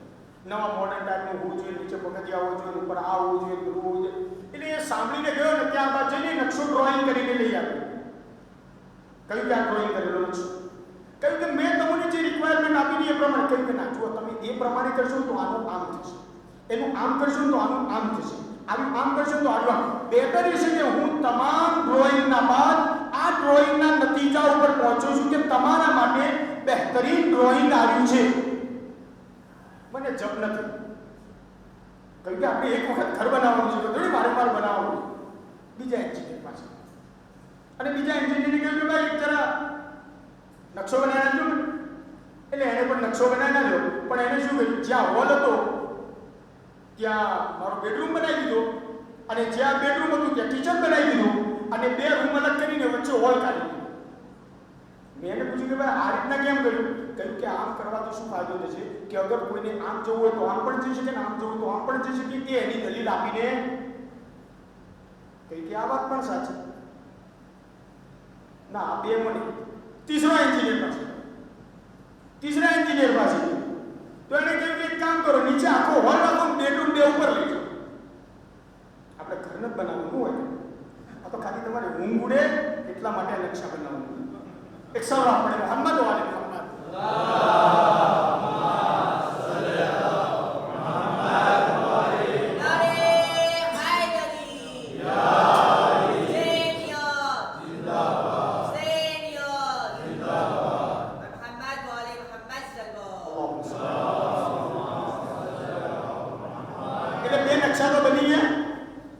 નવા મોડર્ન ટાઈપનું હોવું જોઈએ નીચે પગથિયા હોવું જોઈએ ઉપર આ હોવું જોઈએ પેલું હોવું જોઈએ એટલે એ સાંભળીને ગયો ને ત્યારબાદ જઈને નકશો ડ્રોઈંગ કરીને લઈ આવ્યો કહ્યું કે આ ડ્રોઈંગ કરેલો નકશો કહ્યું કે મેં તમને જે રિક્વાયરમેન્ટ આપી એ પ્રમાણે કહ્યું કે ના જુઓ તમે એ પ્રમાણે કરશો તો આનું આમ થશે એનું આમ કરશો તો આનું આમ થશે આનું આમ કરશો તો આનું આમ બેટર એ છે કે હું તમામ ડ્રોઈંગના બાદ આ ડ્રોઈંગના નતીજા ઉપર પહોંચું છું કે તમારા માટે બહેતરીન ડ્રોઈંગ આવ્યું છે મને જપ નથી કહ્યું કે આપણે એક વખત ઘર બનાવવાનું છે તો થોડી વારંવાર બનાવવાનું બીજા એન્જિનિયર પાસે અને બીજા એન્જિનિયરે કહ્યું કે ભાઈ જરા નકશો બનાવી નાખજો એટલે એને પણ નકશો બનાવી નાખ્યો પણ એને શું કર્યું જ્યાં હોલ હતો ત્યાં મારો બેડરૂમ બનાવી દીધો અને જ્યાં બેડરૂમ હતું ત્યાં કિચન બનાવી દીધું અને 2 રૂમ અલગ કરીને વચ્ચે હોલ કાઢી દીધો મેં એને પૂછ્યું કે ભાઈ આ રીતના કેમ કર્યું કહ્યું કે આમ કરવાથી શું ફાયદો થશે કે અગર કોઈને આમ જવું હોય તો આમ પણ જઈ શકે ને આમ જવું તો આમ પણ જઈ શકે કે એની દલીલ આપીને કહી કે આ વાત પણ સાચી ના આ 2 મને ત્રીજા એન્જિનિયર પાસે તો એને કહ્યું કે એક કામ કરો નીચે આખો હોલ રાખો બેડરૂમ 2 ઉપર લઈ જાઓ આપણે ઘર ન બનાવવાનું હોય આ તો ખાલી તમારે ઊંઘ ઉડે એટલા માટે નકશા બનાવવાનું એક સવાલ આપણે મોહમ્મદ વાલે મોહમ્મદ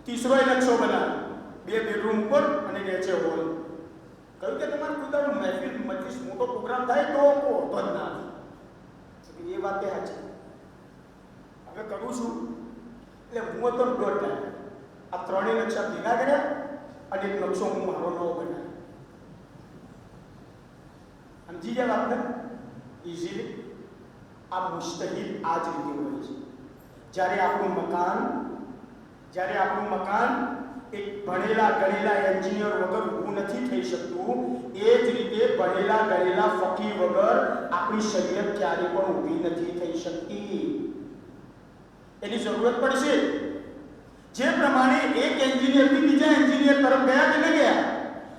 तीसरो नक्शो बना 2 बेडरूम पर અને નીચે હોલ કહ્યું કે તમારે ખુદાનો મહેફિલ મજલિસ મોટો પ્રોગ્રામ થાય તો હોતો જ ના એ વાત એ સાચી હવે કરું છું એટલે હું તો દોઢ થાય આ 3 નકશા ભેગા કર્યા અને એક નકશો હું મારો નવો બનાવ્યો સમજી ગયા વાતને ઇઝીલી આ મુસ્તહિલ આ જ રીતે હોય છે જ્યારે આપણું મકાન એક ભણેલા ગણેલા એન્જિનિયર વગર ઊભું નથી થઈ શકતું, એ જ રીતે ભણેલા ગણેલા ફકીહ વગર આપણી શરીયત ક્યારે પણ ઊભી નથી થઈ શકતી. એની જરૂરત પડશે. જે પ્રમાણે એક એન્જિનિયરથી બીજા એન્જિનિયર તરફ ગયા કે ન ગયા,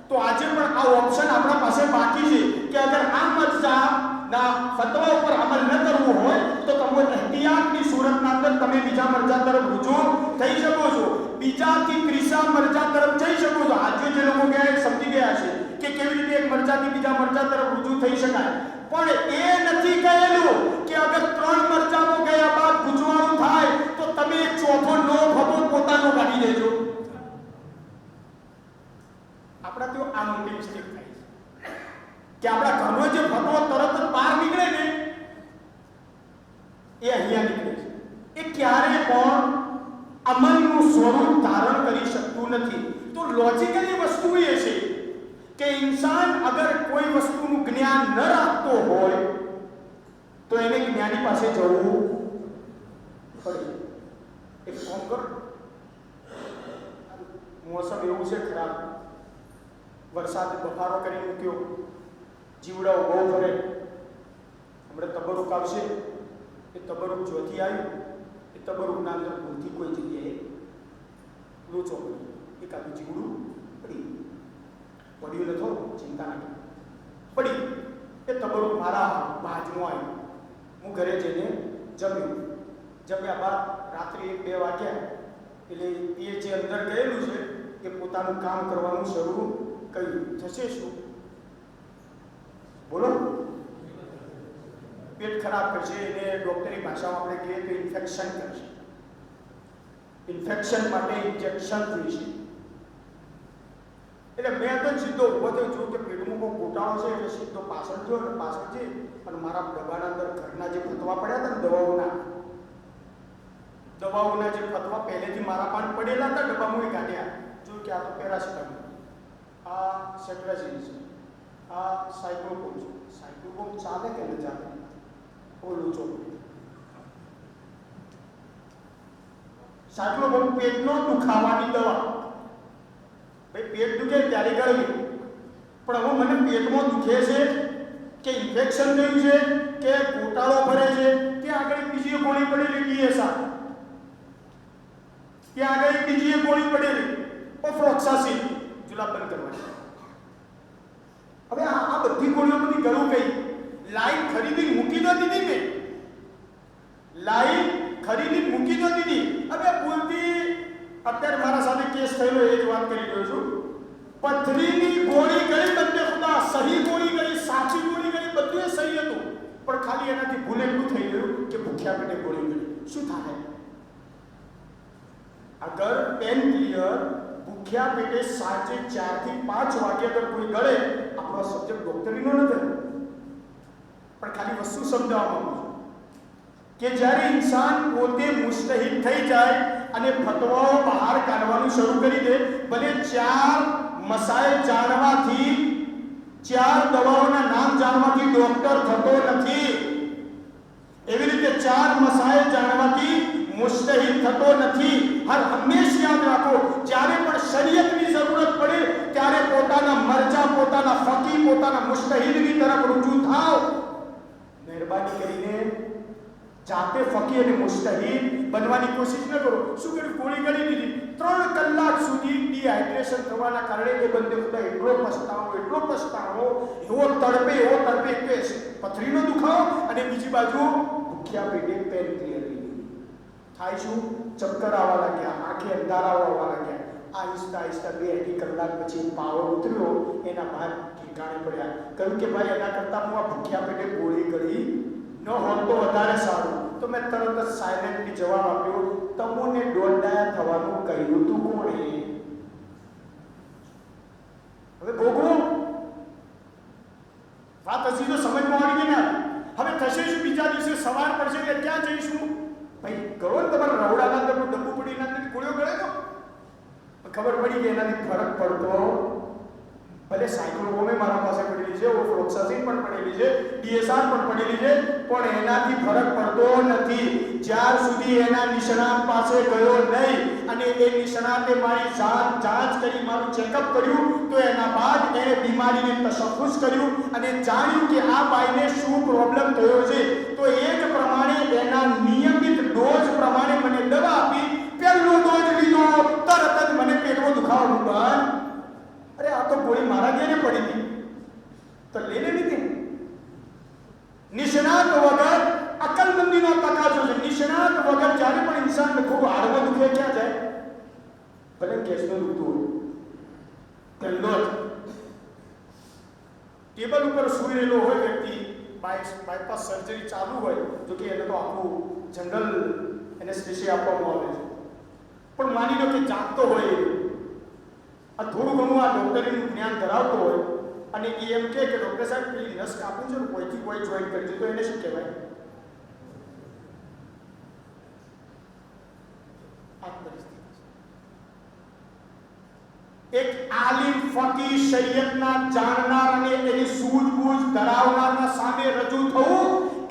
તો આજે પણ આ ઓપ્શન આપણા પાસે બાકી છે કે અગર આ મરજાના ફતવા ઉપર અમલ ન કરવું હોય તો તમે એહતિયાતની સુરતના અંદર તમે બીજા મરજા તરફ રુજુ થઈ શકો છો, બીજાથી ત્રીજા મરજા તરફ જઈ શકો છો. આજે જે લોકો ગયા એ સમજી ગયા છે કે કેવી રીતે એક મરજાથી બીજા મરજા તરફ રુજુ થઈ શકાય. પણ એ નથી કહેલું કે અગર 3 મરજામાં ગયા બાદ ગુજવાળું થાય તો તમે એક ચોથો નો ફતો પોતાનો કાઢી દેજો. આપણા તો આ મોટી મિસ્ટેક થાય છે કે આપણા ઘરનો જે ફતવો તરત જ બહાર નીકળે ને એ અહીંયા નીકળે છે. એ ક્યારે પણ અમલનું સ્વરૂપ ધારણ કરી શકતું નથી. તો લોજિકલી વસ્તુ એ છે કે ઇન્સાન અગર કોઈ વસ્તુનું જ્ઞાન ન રાખતો હોય તો એને જ્ઞાની પાસે જવું પડે. એક કામ કર, મોસમ એવું છે ખરાબ, વરસાદ બફારો કરી મૂક્યો, જીવડાઓ બહુ ફરે. હમણાં તબરુક આવશે, એ તબરુક જોથી આવ્યું, એ તબરુકના અંદર ભૂલથી કોઈ જગ્યાએ લોચો એકાદું જીવડું પડ્યું નતો, ચિંતા નથી પડી. એ તબરુક મારા બાજુમાં આવ્યું. હું ઘરે જઈને જમ્યા બાદ રાત્રે 1-2 વાગ્યા એટલે એ જે અંદર ગયેલું છે એ પોતાનું કામ કરવાનું શરૂ કર્યું. થશે શું? બોલો. પેટ ખરાબ કરશે, એને ડોક્ટરી ભાષામાં આપણે કહીએ તો ઇન્ફેક્શન કરશે. ઇન્ફેક્શન માટે ઇન્જેક્શન જોઈશે. એટલે મેં તો સીધો ઉભો થયો છું કે પેટમાં કોઈ ગોટાળો છે એટલે સીધો પાછળ ગયો અને પાછળ જઈ અને મારા ડબ્બાના અંદર ઘરના જે ફતવા પડ્યા હતા ને દવાઓના જે ફતવા પહેલેથી મારા પાન પડેલા હતા ડબ્બામાં એ કાઢ્યા. જોયું કે આ તો પેરાસિટામોલ, આ સેટ્રાઝીન છે, આ સાયક્લોકોમ છે. સાયક્લોકોમ ચાલે કે ન ચાલે? ઓલું છો સાયક્લોકોમ પેટનો દુખાવાની દવા. ભાઈ પેટ દુખે ત્યારે ગળવી, પણ હવે મને પેટમાં દુખે છે કે ઇન્ફેક્શન થયું છે કે ગોટાળો ભરે છે, ત્યાં આગળ બીજી ગોળી પડેલી DSR, ત્યાં આગળ બીજી ગોળી પડેલી ઓફ્લોક્સાસિન, જુલાબ બંધ કરવાની. હવે આ બધી ગોળીઓ બધી ગળું ગઈ. લાઈન ખરીદી મૂકી ન દીધી મેં, લાઈન ખરીદી મૂકી ન દીધી. હવે ભૂલથી અત્યારે મારા સાથે કેસ થયેલો એ જ વાત કરી રહ્યો છું. પથરીની ગોળી ગઈ બંને ખુદા, સહી ગોળી ગઈ, સાચી ગોળી ગઈ, બધું એ સહી હતું, પણ ખાલી એનાથી ભૂલ એટલું થઈ ગયું કે ભૂખ્યા પેટે ગોળી ગઈ. શું થાય? અગર પેન ક્લિયર ભૂખ્યા પેટે સાંજે 4 થી 5 વાગે અગર કોઈ ગળે, આપણો સબ્જેક્ટ ડોક્ટરીનો નથી, પણ ખાલી વસ્તુ સમજાવવા માંગુ છું કે જ્યારે ઇન્સાન પોતે મુસ્તહિદ થઈ જાય અને ફતવાઓ બહાર કાઢવાનું શરૂ કરી દે, ભલે 4 મસાઇલ જાણવાથી, 4 દવાઓના નામ જાણવાથી ડોક્ટર થતો નથી, એવી રીતે 4 મસાઇલ જાણવાથી મુસ્તહિદ થતો નથી. હંમેશા યાદ રાખો, જ્યારે પણ શરીયતની જરૂરત પડે ત્યારે પોતાના મરજા, પોતાના ફકીહ, પોતાના મુસ્તહિદની તરફ રુજુ થાઓ. મહેરબાની કરીને જાતે ફકીહ અને મુસ્તહિદ બનવાની કોશિશ ન કરો. શું કર્યું? ગોળી ગળી દીધી. 3 કલાક સુધી ડિહાઇડ્રેશન થવાના કારણે એ બંને ખુદા એટલો પસ્તાવો, એવો તડપે કે પથરીનો દુખાવો અને બીજી બાજુ ભૂખ્યા પેટે પેન ક્લિયર થાય. શું? ચક્કર આવવા લાગ્યા, આંખે અંધારા આવવા લાગ્યા. આહિસ્તા 2 કલાક પછી પાવર ઉતર્યો, એના બહાર ઠેકાણે પડ્યા. કહ્યું કે ભાઈ એના કરતા હું આ ભૂખ્યા પેટે ગોળી ગળી ન હોત તો વધારે સારું. તો મેં તરત જ સાયલેન્ટલી જવાબ આપ્યો, તમોને દોડાયા થવાનું કહ્યું તું કોણે? હવે ભોગવો. વાત હજી તો સમજમાં આવી ગઈ ને. હવે થશે શું? બીજા દિવસે સવાર પડશે એટલે ક્યાં જઈશું? ભાઈ ગળો ને તમારા રવડાના અંદર ડબ્બુ પડી એનાથી ગોળીઓ ગળે તો ખબર પડી કે એનાથી ફરક પડતો. ભલે સાયક્લોકોમે મારા પાસે પડેલી છે, ઓફ્લોક્સાસિન પણ પડેલી છે, DSR પણ પડેલી છે, પણ એનાથી ફરક પડતો નથી જ્યાર સુધી એના નિષ્ણાત પાસે ગયો નહીં અને અને એ નિષ્ણાતે મારી જાંચ કરી, મારું ચેકઅપ કર્યું, તો એના બાદ એને બીમારીને તશખ્ખુસ કર્યું અને જાણ્યું કે આ બાઈને શું પ્રોબ્લેમ થયો છે. તો એ જ પ્રમાણે એના નિયમિત ડોઝ પ્રમાણે મને દવા આપી. પહેલો ડોઝ લીધો, તરત જ મને પેટનો દુખાવો બંધ. અરે આ તો ગોળી મારા ઘેરે પડી હતી, તો લઈને લીધી. નિષ્ણાત વગર અકલમંદીનો તકાજો છે. નિષ્ણાત વગર જ્યારે પણ ઇન્સાનને ખૂબ હાડમાં દુખે ક્યાં જાય? ભલે ગેસનું દુખતું હોય, પહેલો જ ટેબલ ઉપર સૂઈ રહેલો હોય વ્યક્તિ, બાયપાસ સર્જરી ચાલુ હોય, જો કે એને તો આખું જનરલ એનેસ્થેસિયા આપવામાં આવે છે, પણ માની લો કે જાગતો હોય, આ થોડું ઘણું આ ડોક્ટરીનું જ્ઞાન ધરાવતો હોય અને એ એમ કે ડોક્ટર સાહેબ પેલી નસ કાપું છે, કોઈથી કોઈ જોઈન્ટ કરજો, તો એને શું કહેવાય? આ પરિસ્થિતિ એક આલિમ ફકીહ શરીયતના જાણનાર અને એની સૂઝબૂઝ ધરાવનારના સામે રજૂ થવું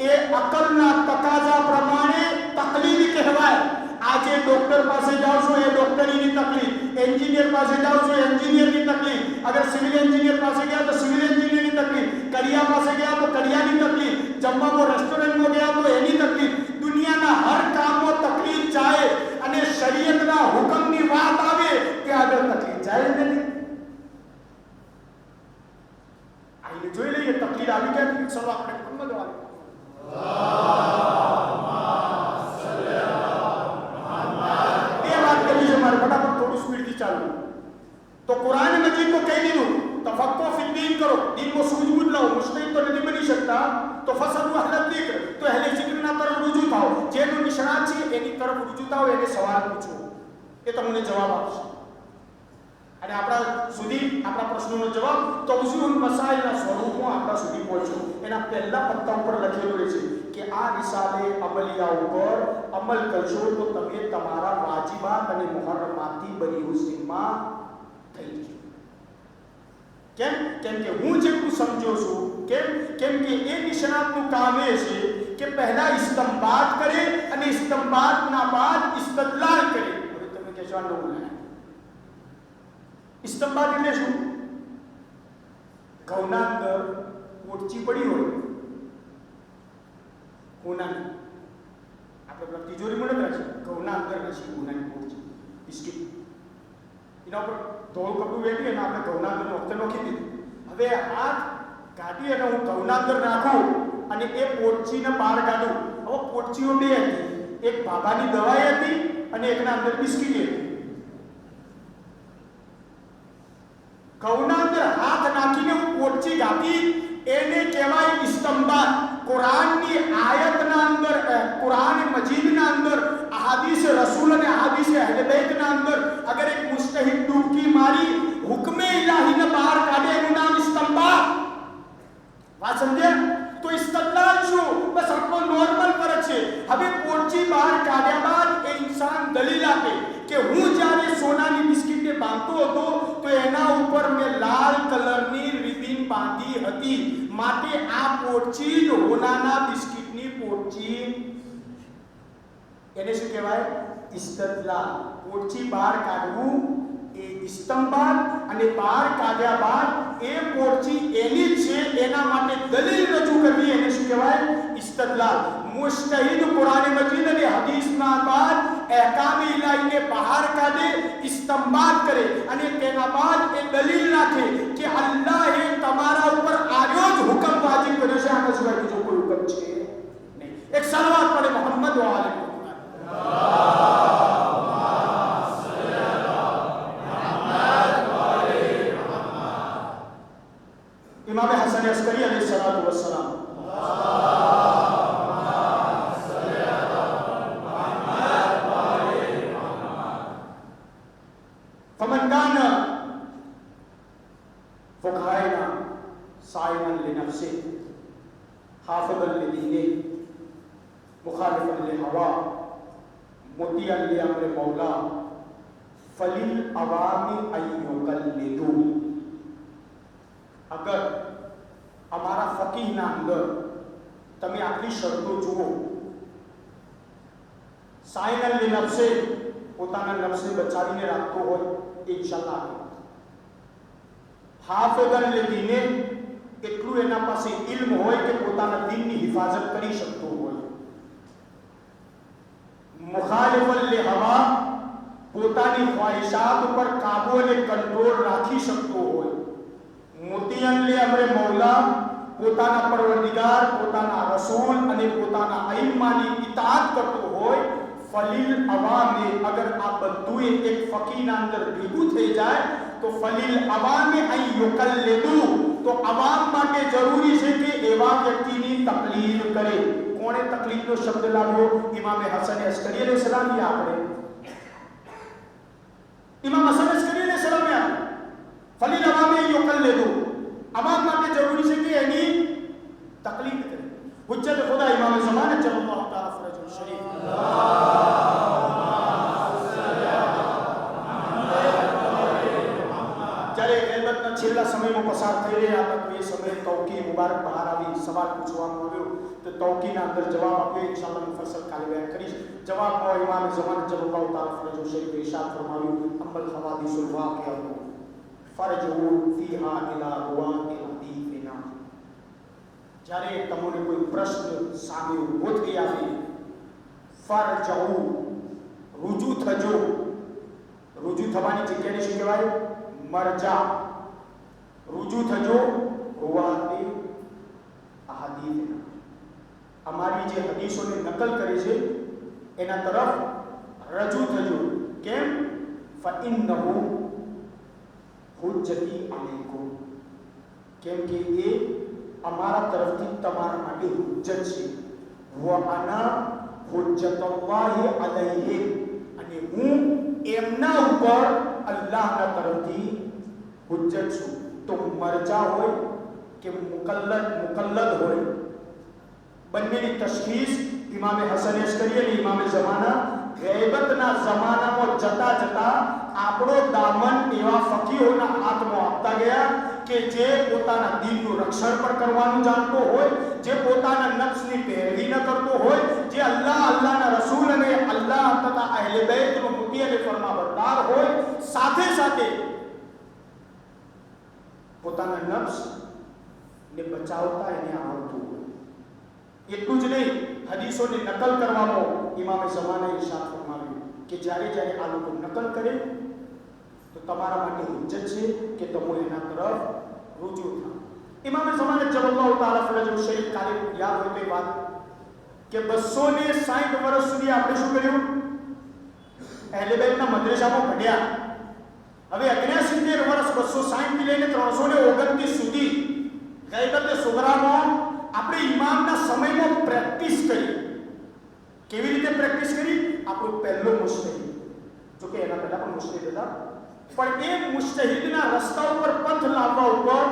એ અકલના તકાજા પ્રમાણે તકલીફ કહેવાય. આજે ડોક્ટર પાસે જાઓ છો એ ડોક્ટરીની તકલીફ, એન્જિનિયર પાસે જાઓ છો એન્જિનિયરની તકલીફ, અગર સિવિલ એન્જિનિયર પાસે ગયા તો સિવિલ એન્જિનિયરની તકલીફ, કડિયા પાસે ગયા તો કડિયાની તકલીફ, જમવામાં રેસ્ટોરન્ટમાં ગયા તો એની તકલીફ. દુનિયાના હર કામમાં તકલીફ જાય અને શરીયતના હુકમની વાત આવે ત્યાં આગળ તકલીફ જાય નથી. આઈને જોઈ લઈએ તકલીફ આવી ક્યાંથી. ચલો આપણે હુકમ દો. फटाफट थोड़ी स्पीड की चालू. तो कुरान मजीद को कह दीदू तफक्को फी दीन करो, दीन को सूझबूझ लो. मुश्किल तो नहीं बनी सकता, तो फसलु अहल जिक्र, तो अहले जिक्र ना तरफ रुजू થાઓ. જેનો નિષ્ણાત છે એની તરફ રૂજુ થાઓ, એને સવાલ પૂછો, એ તમને જવાબ આપશે. અને આપણા સુધી આપણા પ્રશ્નોનો જવાબ તવઝીઉલ મસાઇલના સ્વરૂપમાં આપણા સુધી પહોંચ્યો. એના પહેલા પત્તા ઉપર લખેલું છે કે આ રિસાલે અમલિયા ઉપર અમલ કરશો તો તમે તમારા વાજિબાત અને મુહર્રમાતથી બરી હુસ્નમાં થઈ જશો. કેમ કે હું જેટલું સમજો છું, કેમ કે એ નિષ્ણાતનું કામ એ છે કે પહેલા ઇસ્તંબાત કરે અને ઇસ્તંબાતના બાદ ઇસ્તદલાલ કરે. હવે તમે કહેશો આ નવું લાયા. ઇસ્તંબાત એટલે શું? ઘઉંના અંદર પોટચી પડી હોય, હોનાની, આપણે તિજોરીમાં નથી રાખી, ઘઉંના અંદર નથી હોનાની પોટચી, બિસ્કિટ, એના ઉપર ધોળ કપડું વેઠી અને આપણે ઘઉંના અંદર વખતે નોખી દીધું. હવે હાથ કાઢી અને હું ઘઉંના અંદર નાખું અને એ પોટચીને બહાર કાઢું. હવે પોટચીઓ બે હતી, એક બાબાની દવાઈ હતી અને એકના અંદર બિસ્કિટ હતી. ઘઉંના અંદર હાથ નાખીને હું પોટચી ગાતી, એને કહેવાય ઇસ્તંબાત. કુરાનની આયતના અંદર, કુરાન મજીદના અંદર, અહાદીસ રસૂલ અને અહાદીસ અહલે બેતના અંદર અગર એક મુસ્તહિદ ડૂબકી મારી હુકમે ઇલાહીને બહાર કાઢે, એનું નામ ઇસ્તંબાત. વાત સમજ્યા? તો ઇસ્તદલાલ શું? બસ આપણો નોર્મલ ફરક છે. હવે પોટચી બહાર કાઢ્યા બાદ એ ઇન્સાન દલીલ આપે કે હું જ્યારે સોનાની બિસ્કિટને બાંધતો હતો તો એના ઉપર મેં લાલ કલરની રિબિન બાંધી હતી, માટે આ પોટચી જ હોનાના બિસ્કિટની પોટચી. એને શું કહેવાય? ઇસ્તદલાલ. પોટચી બહાર કાઢવું એ ઇસ્તંબાત, અને બહાર કાઢ્યા બાદ એ પોટચી એની છે એના માટે દલીલ રજૂ કરવી, એને શું કહેવાય? ઇસ્તદલાલ. મુસ્તહિદ કુરાન મજીદ અને હદીસના બાદ અહેકામ ઇલાહીને બહાર કાઢે, ઇસ્તંબાત કરે અને તેના બાદ એ દલીલ રાખે કે અલ્લાહે તમારા ઉપર આર્યો જ હુકમ વાજિબ કર્યો છે, આના સિવાય બીજો કોઈ હુકમ છે નહીં. એક સલવાત પડે મોહમ્મદ વ આલે મોહમ્મદ. इमाम हसन अस्करी अलैहि सलातु वस्सलाम फमन काना फुक़हाना साइमन लिनफ्से हाफिज़न लिदीने मुखालिफन लिहवा मुतियन लिअम्र मौला फलिल अवामी अय्युकल्लिदू. अगर हमारा फकीहना अंदर તમે આટલી શરતો જુઓ, સાયનલ લિનફસે પોતાના નફ્સને બચાવીને રાખતો હોય એ ઇન્શાઅલ્લાહ હાફિઝન લીદીને એટલું એના પાસે ઇલ્મ હોય કે પોતાના દીનની હિફાજત કરી શકતો હોય. મુખાલિફન લે હવા પોતાની ખ્વાહિશાત ઉપર કાબુ અને કંટ્રોલ રાખી શકતો હોય. મુતિયન લે અમરે મૌલા પોતાના પરવરદિગાર, પોતાના રસૂલ અને પોતાના અઈમ્માની ઇતાઅત કરતો હોય. ફલીલ અવામે અગર આ બધું એક ફકીના અંદર ભેગું થઈ જાય તો ફલીલ અવામે અઈ યુકલ્લિદુ તો અવામ માટે જરૂરી છે કે એવા વ્યક્તિની તકલીદ કરે. કોણે તકલીદનો શબ્દ લાવ્યો? ઇમામે હસન અસ્કરી અલૈહિ સલામ એ આપણે ઇમામ હસન અસ્કરી અલૈહિ સલામ એ ફલીલ અવામે યુકલ્લિદુ અવામ માટે જરૂરી છે કે એની તકલીદ કરે. હુજ્જત ખુદા ઇમામ ઝમાન સલ્લલ્લાહુ તઆલા ફરજુલ શરીફ જ્યારે ગૈબતના છેલ્લા સમયમાં પસાર થઈ રહ્યા હતા તો એ સમયે તૌકી મુબારક બહાર આવી. સવાલ પૂછવામાં આવ્યો તો તૌકીના અંદર જવાબ આપ્યો. ઇન્શાઅલ્લાહ મુફસ્સલ કાલે બયાન કરીશ. જવાબમાં ઇમામ ઝમાન સલ્લલ્લાહુ તઆલા ફરજુલ શરીફ ઇરશાદ ફરમાવ્યું અમ્મલ હવાદિસુલ વાक़િઅતુ ફરજુ ફીહા ઇલા રુવાતિ હદીફિના. જ્યારે તમને કોઈ પ્રશ્ન સામે ઉભો થઈ આવે ફરજુ રુજુ થજો. રુજુ થવાની જગ્યાને શું કહેવાય? મરજા. રુજુ થજો રુવાતિ અહાદીથના અમારી જે હદીસોને નકલ કરી છે એના તરફ રજૂ થજો. કેમ? ફઇન્નહુ હુજ્જતી અલૈકુમ કેમ કે એ અમારા તરફથી તમારા માટે હુજ્જત છે. વ અના હુજ્જતુલ્લાહી અલૈહિમ અને હું એમના ઉપર અલ્લાહના તરફથી હુજ્જત છું. તો મરજા હોય કે મુકલ્લદ હોય બંનેની તશખીસ ઇમામે હસન અસ્કરી અને ઇમામે ઝમાના ગૈબતના જમાનામાં જતા જતા આપણો દામન એવા ફકીહોના હાથમાં આપતા ગયા કે જે પોતાના દીનનું રક્ષણ પણ કરવાનું જાણતો હોય, જે પોતાના નફ્સની પેરવી ન કરતો હોય, જે અલ્લાહના રસૂલ અને અલ્લાહ તથા અહેલે બેતનો મુતી અને ફરમાબરદાર હોય, સાથે સાથે પોતાના નફ્સ ને બચાવતા એને આવડતું હોય. એટલું જ નહીં, હદીસોની નકલ કરવામાં ઇમામે ઝમાને ઇરશાદ ફરમાવ્યું કે જ્યારે જ્યારે આ લોકો નકલ કરે તો તમારા માટે હુજ્જત છે કે તમે એના તરફ રુજુ થાઓ. ઇમામે ઝમાને સલ્લલ્લાહુ તઆલા ફરજુલ શરીફ કાલે યાદ હોય તે વાત કે 260 વર્ષ સુધી આપણે શું કર્યું? અહેલે બેતના મદ્રસામાં ભણ્યા. હવે 79 વર્ષ 260 થી લઈને 329 સુધી ગૈબત સુગરામાં આપણે ઇમામના સમયમાં પ્રેક્ટિસ કરી. કેવી રીતે પ્રેક્ટિસ કરી? આપણો પહેલો મુજતહિદ, જો કે એના પહેલા પણ મુજતહિદ હતા, પણ એ મુજતહિદના રસ્તા ઉપર પંથ લાવવા ઉપર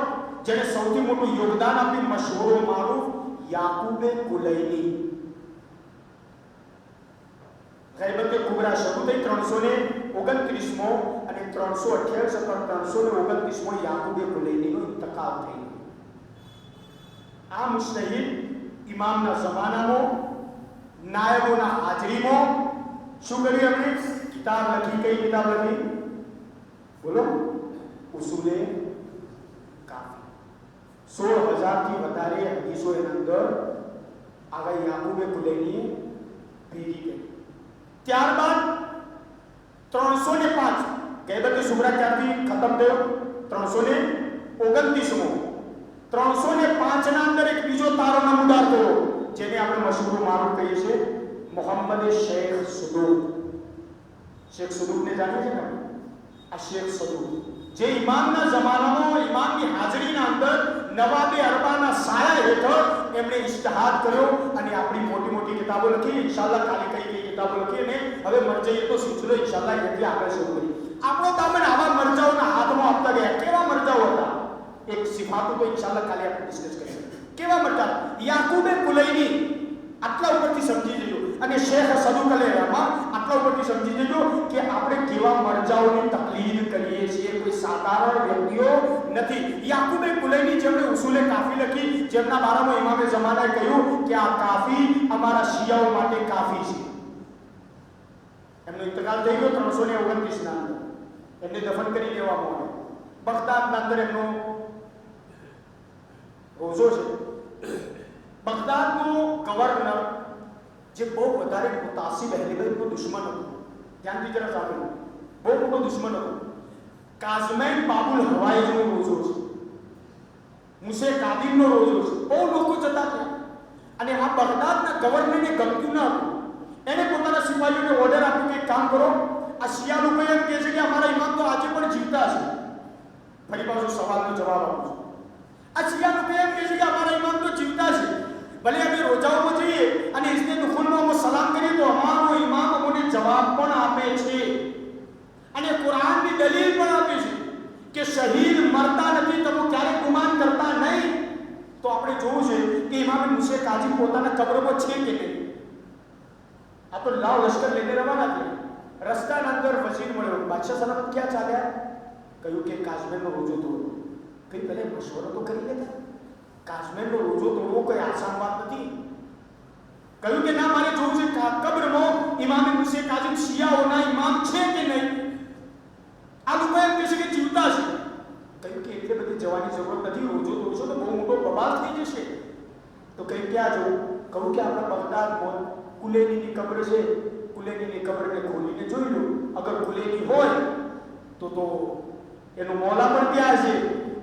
જેને સૌથી મોટું યોગદાન આપ્યું મશહૂર મારૂફ યાકૂબે કુલૈની. ગૈબત કુબરા શરૂ થઈ 329 અને 328 અથવા 329 યાકૂબે કુલૈનીનો ઇંતકાલ થઈ. આ મુજતહિદ ઇમામના જમાનામાં નાયબોના હાજરીમાં શું કર્યું? એમણે કિતાબ લખી. કઈ કિતાબ લખી? બોલો. ઉસૂલે કાફી. 16,000 થી વધારે હદીસો એના અંદર આગળ યાકૂબે કુલૈનીએ ભેગી કરી. ત્યારબાદ 305 ગૈબત સુગરા ક્યાંથી ખતમ થયો? 329 305 ના અંદર એક બીજો તારો નમૂદાર થયો જેને આપણે મશહૂર મારૂફ કહીએ છીએ મોહમ્મદ શેખ સદૂક. શેખ સદૂકને જાણીએ છીએ ને? આ શેખ સદૂક જે ઇમામના જમાનામાં ઇમામની હાજરીના અંદર નવાબે અરબાના સાયા હેઠળ એમણે ઇજ્તિહાદ કર્યો અને આપણી મોટી મોટી કિતાબો લખી. ઇન્શાઅલ્લાહ કાલે કઈ કિતાબો લખી અને હવે મરજાઈએ તો સિલસિલો ઇન્શાઅલ્લાહ એટલે આગળ શરૂ કરી. આપણો દામન આવા મરજાઓના હાથમાં આપતા ગયા. કેવા મરજાઓ હતા? એક સિફાતો તો ઇન્શાઅલ્લાહ કાલે આપણે ડિસ્કસ કરીશું. કેવા મરજા? યાકૂબે કુલૈની, આટલા ઉપરથી સમજી લેજો, અને શેખ સદૂક અલૈહિર્રહમા આટલા ઉપરથી સમજી લેજો કે આપણે કેવા મરજાઓની તકલીદ કરીએ છીએ. કોઈ સાધારણ વ્યક્તિઓ નથી. યાકૂબે કુલૈની જેમણે ઉસૂલે કાફી લખી, જેમના બારામાં ઇમામે ઝમાનાએ કહ્યું કે આ કાફી અમારા શિયાઓ માટે કાફી છે. એમનો ઇંતકાલ થઈ ગયો 329 ના અંદર. એમને દફન કરી દેવામાં આવે. બગદાદના અંદર એમનો રોજો છે. બગદાદનો ગવર્નર જે બહુ વધારે મુતાસિબ અહેલબૈતનો દુશ્મન હતો, ધ્યાનથી જરા સાંભળો, બહુ મોટો દુશ્મન હતો. કાઝમાઈન બાબુલ હવાઈજનો રોજો છે, મુસે કાદિરનો રોજો છે. બહુ લોકો જતા હતા અને આ બગદાદના ગવર્નરને ગમતું ન હતું. એને પોતાના સિપાહીઓને ઓર્ડર આપ્યો કે કામ કરો, આ શિયા લોકો એમ કહે છે કે અમારા ઇમામ તો આજે પણ જીવતા છે. ફરી પાછો સવાલનો જવાબ આપું છું. આ શિયા લોકો એમ કહે છે કે અમારા ઇમામ તો જીવતા છે, ભલે અમે રોજાઓમાં જઈએ અને ઇસને દુખુલમાં સલામ કરીએ તો અમારો ઇમામ અમને જવાબ પણ આપે છે અને કુરાનની દલીલ પણ આપે છે કે શહીદ મરતા નથી, તમે ક્યારેય ગુમાન કરતા નહીં. તો આપણે જોવું છે કે ઇમામ મુસે કાઝી પોતાના કબ્રમાં છે કે નહીં. આ તો લાવ લશ્કર લઈને રવાના થયા. રસ્તાના અંદર વજીર મળ્યો. બાદશાહ સલામત ક્યાં ચાલ્યા? કહ્યું કે કાશ્મીરનો રોજો તોડો. કઈ પહેલે મશવરો તો કરી લેતા. કાશ્મીરનો રોજો તોડવો કોઈ આસાન વાત નથી. કહ્યું કે ના, મારે જોવું છે કબ્રમાં ઇમામ મુસે કાઝી શિયાઓના ઇમામ છે કે નહીં. આ લોકો એમ કહે છે કે જીવતા છે. કહ્યું કે એટલે બધી જવાની જરૂર નથી, રોજો તોડશો તો બહુ મોટો બબાલ થઈ જશે. તો કઈ ક્યાં જવું? કહું કે આપણા બગદાદ કુલેનીની કબ્ર છે, કુલેનીની કબ્રને ખોલીને જોઈ લો. અગર કુલેની હોય તો એનો મોલા પણ ત્યાં છે,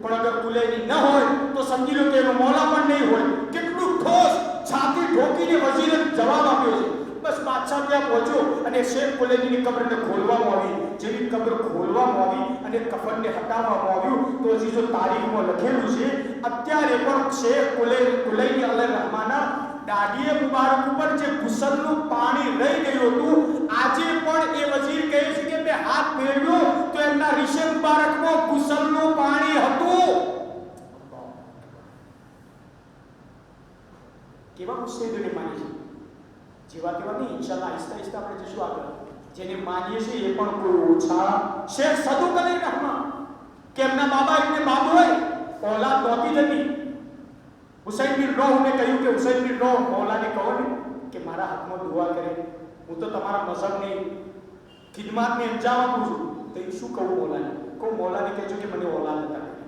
પણ અગર કુલેની ન હોય તો સમજી લો કે એનો મોલા પણ નહીં હોય. કેટલું ઠોસ છાતી ઠોકીને વજીરે જવાબ આપ્યો છે. બસ બાદશાહ ત્યાં પહોંચ્યો અને શેખ કુલેનીની કબ્રને ખોલવામાં આવી. જેવી કબ્ર ખોલવામાં આવી અને કફનને હટાવવામાં આવ્યું તો હજી જો તારીખમાં લખેલું છે, અત્યારે પણ શેખ કુલૈની અલૈહિ રહેમાના દાઢીએ મુબારક ઉપર જે ગુસલનું પાણી રહી ગયું હતું, આજે પણ એ વજીર કહે છે કે મેં હાથ ફેરવ્યો તો એમના રીશે મુબારકમાં ગુસલનું પાણી હતું. કેવા મુસ્તેદોને માની છે? જેવા કેવા નહીં, ઇન્શાલ્લાહ આહિસ્તા આહિસ્તા આપણે જશું આગળ. જેને માનીએ છીએ એ પણ કોઈ ઓછા. શેખ સદુક અલૈહિ રહેમા કે એમના બાબા એમને બાપ હોય, ઓલાદ નહોતી જતી. હુસૈન બિન રોહને કહ્યું કે હુસૈન બિન રોહ, મૌલાને કહો ને કે મારા હાથમાં દુઆ કરે, હું તો તમારા મઝહબની ખિદમતને અંજામ આપું છું. તો એ શું કહું મૌલાને? કહું મૌલાને કહેજો કે મને ઓલાદ હતા કરી.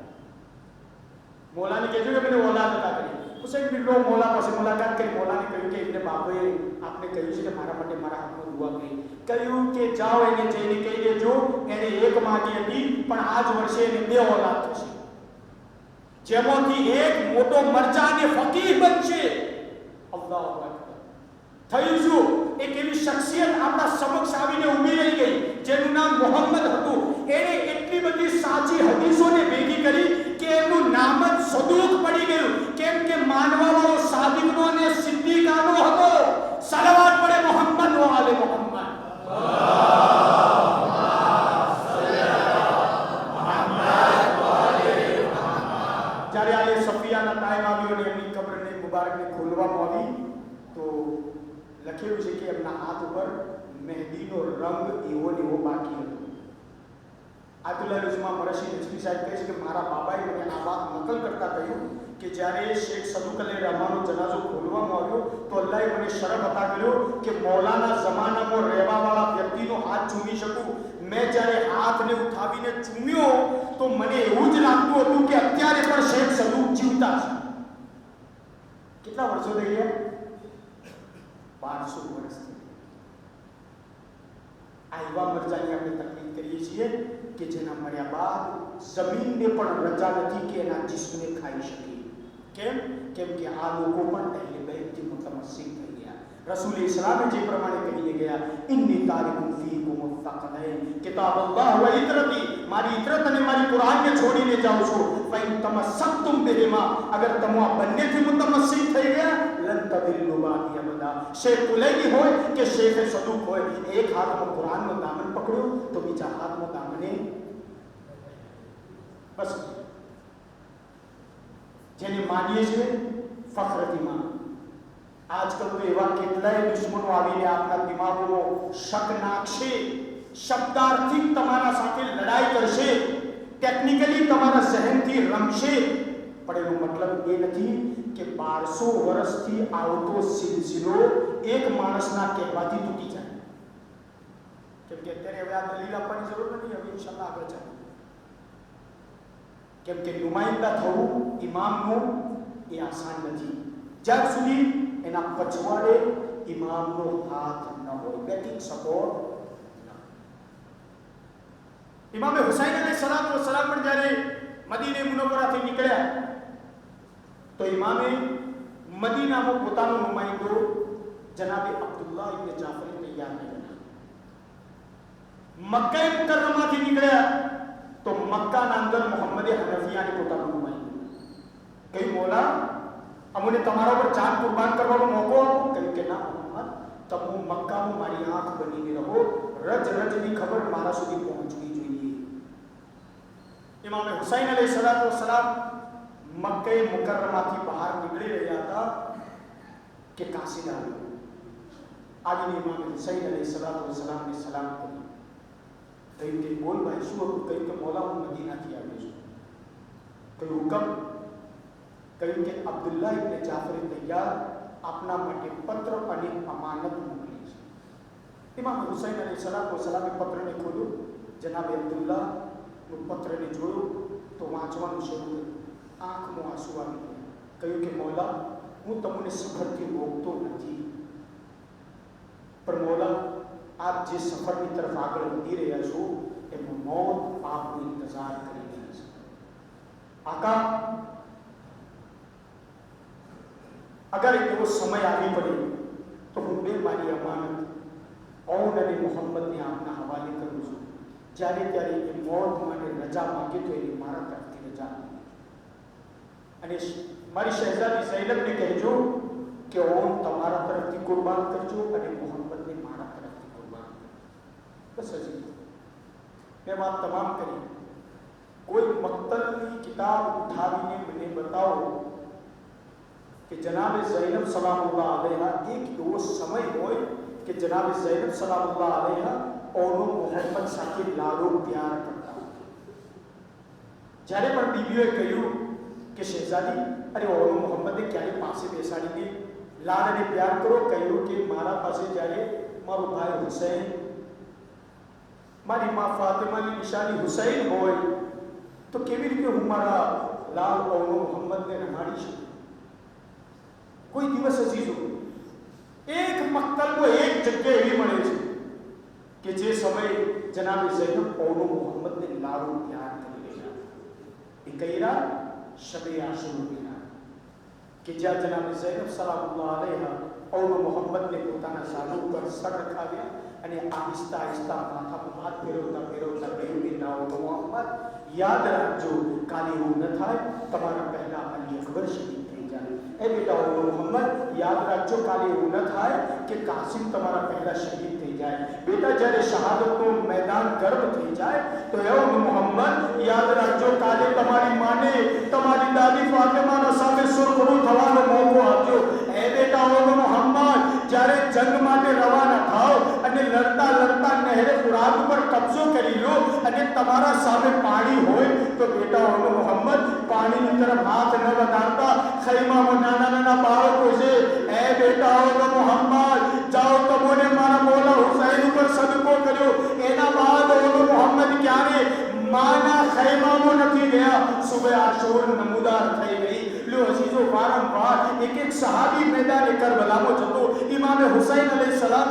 મૌલાને કહેજો કે મને ઓલાદ હતા કરી. હુસૈન બિન રોહ મૌલા પાસે મુલાકાત કરી. મૌલાને કહ્યું કે એમને બાપોએ આપને કહ્યું છે કે મારા માટે મારા હાથમાં દુઆ કરી. કહ્યું કે જાઓ એને જઈને કહી દેજો, એને એક માગી હતી પણ આ જ વર્ષે એને 2 ઓલાદ થશે, જેમાંથી એક મોટો મરજાને ફકીહ બનશે. અલ્લાહુ અકબર. થયું શું? એક એવી શખ્સિયત આપણા સમક્ષ આવીને ઊભી રહી ગઈ જેનું નામ મોહમ્મદ હતું. એને એટલી બધી સાચી હદીસોને ભેગી કરી કે એનું નામ જ સદૂક પડી ગયું. કેમ કે માનવાવાળો સાદિકનો અને સિદ્દીકાનો હતો. સલાવત પડે મોહમ્મદ વ આલે મોહમ્મદ. જ્યારે આ સફિયાના ટાઈમ આવ્યો અને એમની કબ્રને મુબારકને ખોલવામાં આવી તો લખેલું છે કે એમના હાથ ઉપર મહેંદીનો રંગ એવો ને એવો બાકી હતો. આતુલ્લાહ ઉસ્માન મરશી નજમી સાહેબ કહે છે કે મારા બાબાએ મને આ વાત નકલ કરતા કહ્યું કે જ્યારે શેખ સદુક અલૈહિ રહેમાનો જનાઝો ખોલવામાં આવ્યો તો અલ્લાહે મને શરફ અતા કર્યો કે મૌલાના જમાનામાં રહેવાવાળા વ્યક્તિનો હાથ ચૂમી શકું. મેં જ્યારે હાથને ઉઠાવીને ચૂમ્યો તો મને એવું જ લાગતું હતું કે અત્યારે પણ શેખ સદુક જીવતા છે. કેટલા વર્ષો થઈ ગયા? 1200 વર્ષ થઈ ગયા. આ એવા મરજાની આપણે તકલીફ કરીએ છીએ કે જેના મર્યા બાદ જમીનને પણ રજા નથી કે એના જિસ્મને ખાઈ શકે. કેમ? કેમ કે આ લોકો પણ અહેલે બેતથી મુતમસ્સિક થઈ ગયા. રસૂલ ઇસ્લામે જે પ્રમાણે કહીને ગયા, ઇન્ની તારિકુમ ફીકુમ મુત્તaqલૈન કિતાબલ્લાહ વ ઇત્રતી, મારી ઇત્રત અને મારી કુરાનને છોડીને જાઉં છું. ફઇન તમસ્સકતુમ બિહિમા, અગર તમે આ બંનેથી મુતમસ્સિક થઈ ગયા, લન તદિલ્લુ બાદી અબદા. શેખ કુલૈની હોય કે શેખ સદુક હોય, એક હાથમાં કુરાનનો દામન પકડ્યો તો બીજા હાથમાં દામને બસ. જેને માનીએ છીએ ફખરતીમાં. આજકાલ તો એવા કેટલાય દુશ્મનો આવીને આપણા દિમાગોમાં શક નાખશે, શબ્દાર્થી તમારા સાથે લડાઈ કરશે, ટેકનિકલી તમારા સહનથી રમશે. પણ એનો મતલબ એ નથી કે 1200 વર્ષથી આવતો સિલસિલો એક માણસના કહેવાથી તૂટી જાય. કેમ કે અત્યારે હવે આ દલીલ આપવાની જરૂર નથી, હવે ઇન્શાલ્લાહ આગળ ચાલે. કેમ કે નુમાઇંદા થવું ઇમામનું એ આસાન નથી જ્યાં સુધી એના પછવાડે ઇમામનો હાથ ન હોય, બેકિંગ સપોર્ટ. ઇમામે હુસૈન અલૈહિસ્સલામ પણ જ્યારે મદીને મુનવ્વરાથી નીકળ્યા તો ઇમામે મદીનામાં પોતાનો નુમાઇંદો જનાબે અબ્દુલ્લાહ ઇબ્ન જાફર તૈયાર કર્યા. મક્કા મુકર્રમાથી નીકળ્યા તો મક્કાના અંદર મોહમ્મદે હનફિયાને પોતાનો નુમાઇંદો કહ્યું, મોલા અમને તમારા પર જાન કુરબાન કરવાનો મોકો આપો. કહ્યું કે ના મોહમ્મદ, તમે મક્કામાં મારી આંખ બનીને રહો, રજ રજની ખબર મારા સુધી પહોંચવી જોઈએ. ઇમામે હુસૈન અલૈહિસ્સલામ મક્કે મુકર્રમાથી બહાર નીકળી રહ્યા હતા કે કાશી આવ્યો. આવીને ઇમામે હુસૈન અલૈહિસ્સલામને સલામ કર્યો. કહ્યું કે બોલ ભાઈ શું હતું? કહ્યું કે મોલા હું મદીનાથી આવ્યો છું. કહ્યું હુકમ? કહ્યું કે અબ્દુલ્લાહ ઇબ્ન જાફર તૈયાર આપના માટે પત્ર અને અમાનત મોકલી છે. ઇમામ હુસૈન અલૈહિસ્સલામે પત્રને ખોલ્યો. જનાબે અબ્દુલ્લાહ પત્રને જોયું તો વાંચવાનું શરૂ કર્યું. આંખમાં આંસુ આવી ગયા. કહ્યું કે મોલા હું તમને સફરથી રોકતો નથી, પણ મોલા આપ જે સફરની તરફ આગળ વધી રહ્યા છો એમાં મોત આપનો ઇંતજાર કરી રહી છે. આકા અગર એવો સમય આવી પડે તો હું મારી અમાનત ઔન અને મોહમ્મદને આપના હવાલે કરું છું. જ્યારે ત્યારે એ મોત માટે રજા માંગે તો એની મારા તરફથી રજા અને મારી શહેજાદી ઝૈનબને કહેજો કે ઔન તમારા તરફથી કુરબાન કરજો અને મોહમ્મદને મારા તરફથી કુરબાન કરજો. બસ હજી મેં વાત તમામ કરી. કોઈ મક્તલની કિતાબ ઉઠાવીને મને બતાવો કે જનાબે ઝૈનબ સલામુલ્લાહ અલૈહા એક એવો સમય હોય કે જનાબે ઝૈનબ સલામુલ્લાહ અલૈહા ઓનો મોહમ્મદ સાથે લાડો પ્યાર કરતા. જ્યારે પણ બીબીઓએ કહ્યું કે શહેજાદી અરે ઓનો મોહમ્મદે ક્યારે પાસે બેસાડીને લાડ અને પ્યાર કરો, કહ્યું કે મારા પાસે જ્યારે મારો ભાઈ હુસૈન, મારી મા ફાતિમાની નિશાની હુસૈન હોય તો કેવી રીતે હું મારા લાલ ઓનો મોહમ્મદને રમાડી શકું? કોઈ દિવસ અજીજો એક મક્તલમાં એક જગ્યા એવી મળે છે કે જે સમય જનાબે ઝૈનબ ઓનો મોહમ્મદને લાડો પ્યાર કરી રહ્યા. એ કઈ રાત? શબે આશુરાની રાત કે જ્યાં જનાબે ઝૈનબ સલામુલ્લાહ અલૈહા ઓનો મોહમ્મદને પોતાના સાધુ પર સર રખાવ્યા અને આહિસ્તા આહિસ્તા માથામાં હાથ ફેરવતા કહ્યું કે ના ઓનો મોહમ્મદ, યાદ રાખજો કાલે એવું ન થાય તમારા પહેલા અલી અકબર શહીદ થઈ જાય. એ બેટા ઓનો મોહમ્મદ, યાદ રાખજો કાલે એવું ન થાય કે કાસિમ તમારા પહેલા શહીદ થઈ જાય. બેટા જ્યારે શહાદતનો મેદાન ગર્મ થઈ જાય તો એ ઓનો મોહમ્મદ, યાદ રાખજો કાલે તમારી માને તમારી દાદી ફાતિમાના સામે સુરખરૂ થવાનો મોકો આપજો. એ બેટા ઓનો મોહમ્મદ, જ્યારે જંગ માટે રવાના થાઓ અને લડતા લડતા નહેરે ફુરાત ઉપર કબજો કરી લો અને તમારા સામે પાણી હોય તો બેટા ઓનો મોહમ્મદ, પાણીની તરફ હાથ ન વધારતા ખૈમામાં નાના નાના બાળકો છે. એ બેટા ઓનો મોહમ્મદ, જાઓ તમને મારા મોલા હુસૈન ઉપર સદકો કર્યો. એના બાદ ઓનો મોહમ્મદ ક્યારે માના ખૈમામાં નથી ગયા. સુબહ આશુર નમૂદાર થઈ ગઈ. લો અજીજો, વારંવાર એક એક સહાબી મેદાને કરબલામાં જતો. ઇમામે હુસૈન અલૈહિસ્સલામ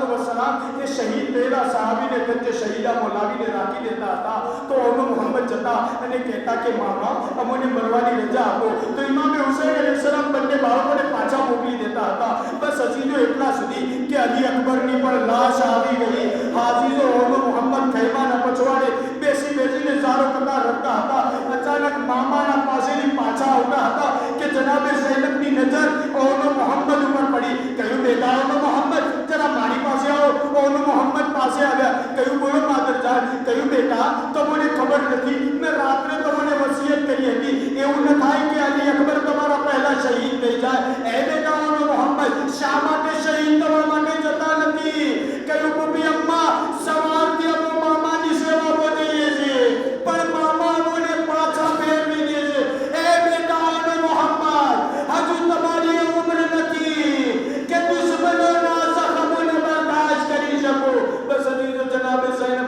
એ શહીદ થયેલા સહાબીને ગંજે શહીદામાં લાવીને રાખી દેતા હતા તો ઓનો મોહમ્મદ જતા અને કહેતા કે મામા અમને મરવાની રજા આપો. તો ઇમામે હુસૈન અલૈહિસ્સલામ બંને બાળકોને પાછા મોકલી દેતા હતા. બસ અજીજો એટલા સુધી કે અલી અકબરની પણ લાશ આવી ગઈ. હાજીજો ઓનો મોહમ્મદ ખૈમાના પછવાડે બેસીને ઝારો કતાર રડતા હતા. અચાનક મામાના પાસેથી પાછા આવતા હતા કે જનાબે ઝૈનબની નજર ઓનો મોહમ્મદ ઉપર પડી. કહ્યું બેટા ઓનો મોહમ્મદ, જરા મારી પાસે આવો. ઓનો મોહમ્મદ પાસે આવ્યા. કહ્યું બોલો માદરજાન. કહ્યું બેટા તમને ખબર નથી, મેં રાત્રે તમને વસિયત કરી હતી એવું ન થાય કે અલી અકબર તમારા પહેલા શહીદ થઈ જાય. એ બેટા ઓનો મોહમ્મદ, શા માટે શહીદ થવા માટે જતા નથી? કહ્યું બુબી અમ્મા, સવારથી અમે મામાની સેવા બોલીએ છીએ પણ મામા અમને પાછા ફેરવી દે છે. એ બેટા ઓનો મોહમ્મદ, હજુ તમારી ઉંમર નથી કે દુશ્મનોના જખ્મને બર્દાશ્ત કરી શકો. બસ હજી તો જનાબે ઝૈનબ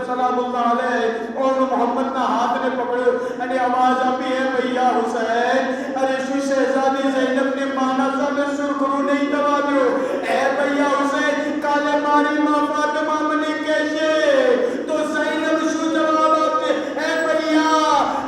आवाज आती है भैया हुसैन, अरे शु शहजादी ज़ैनब ने माना सा मैं सुरखरू नहीं दबा दो, ए भैया हुसैन काले मारी माँ फातिमा मने कैसे, तो ज़ैनब शु जवाब आपने, ए भैया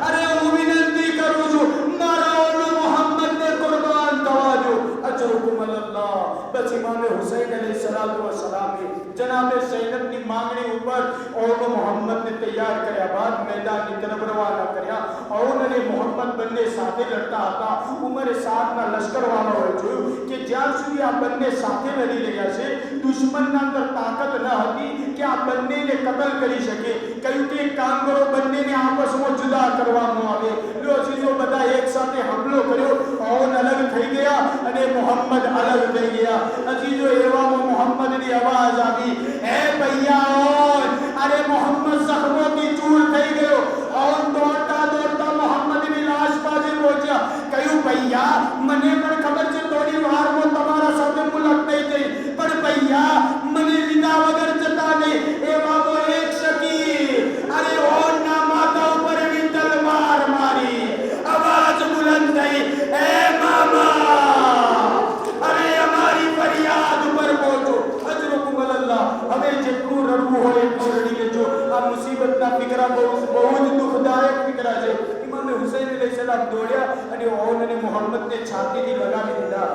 अरे वो विनंती करूँ जो मारा ओनो मोहम्मद ने कुर्बान दवा दो अजरुकुम अल्लाह। बस इमाम हुसैन अलैहिस्सलातु वस्सलाम ने जनाब ज़ैनब की मांगने ऊपर ओनो मोहम्मद ने तैयार કર્યા બાદ मैदान की तरफ रवाना કર્યા। ઓનને મોહમ્મદ બંને સાથે લડતા હતા। ઉમરે સાતના લશ્કરવાળાઓએ જોયું કે જ્યાં સુધી આ બંને સાથે લડી રહ્યા છે દુશ્મનના અંદર તાકાત ન હતી કે આ બંનેને કતલ કરી શકે। કહ્યું કે એક કામ કરો બંનેને આપસમાં જુદા કરવામાં આવે। લો અજીજો બધા એક સાથે હુમલો કર્યો, ઓન અલગ થઈ ગયા અને મોહમ્મદ અલગ થઈ ગયા। અજીજો એવામાં મોહમ્મદની આવાજ આવી, એ ભૈયા ઓન, અરે મોહમ્મદ જખ્મોं की चूर થઈ ગયો। ઓન દોડતા દોડતા મોહમ્મદની લાશ પાસે પહોંચ્યા। કહ્યું ભૈયા મને પણ ખબર છે થોડી વારમાં તમારા સાથે મુલાકાત થઈ ગઈ, પણ ભૈયા મને લીધા વગર જતા નહીં। એવામાં એક શકી અરે ઓનના માથા ઉપર એવી તલવાર મારી, આવાજ બુલંદ થઈ, એ મામા અરે અમારી ફરિયાદ ઉપર પહોંચો અજરુકુમ અલ્લાહ। હવે જેટલું રડવું હોય એટલું રડી લેજો। આ મુસીબતના ફિકરા બહુ જ દુઃખદાયક ફિકરા છે। ઇમામ હુસૈન અલૈહિસ્સલામ દોડ્યા અને ઓનને મોહમ્મદને છાતીથી લગાવી દીધા।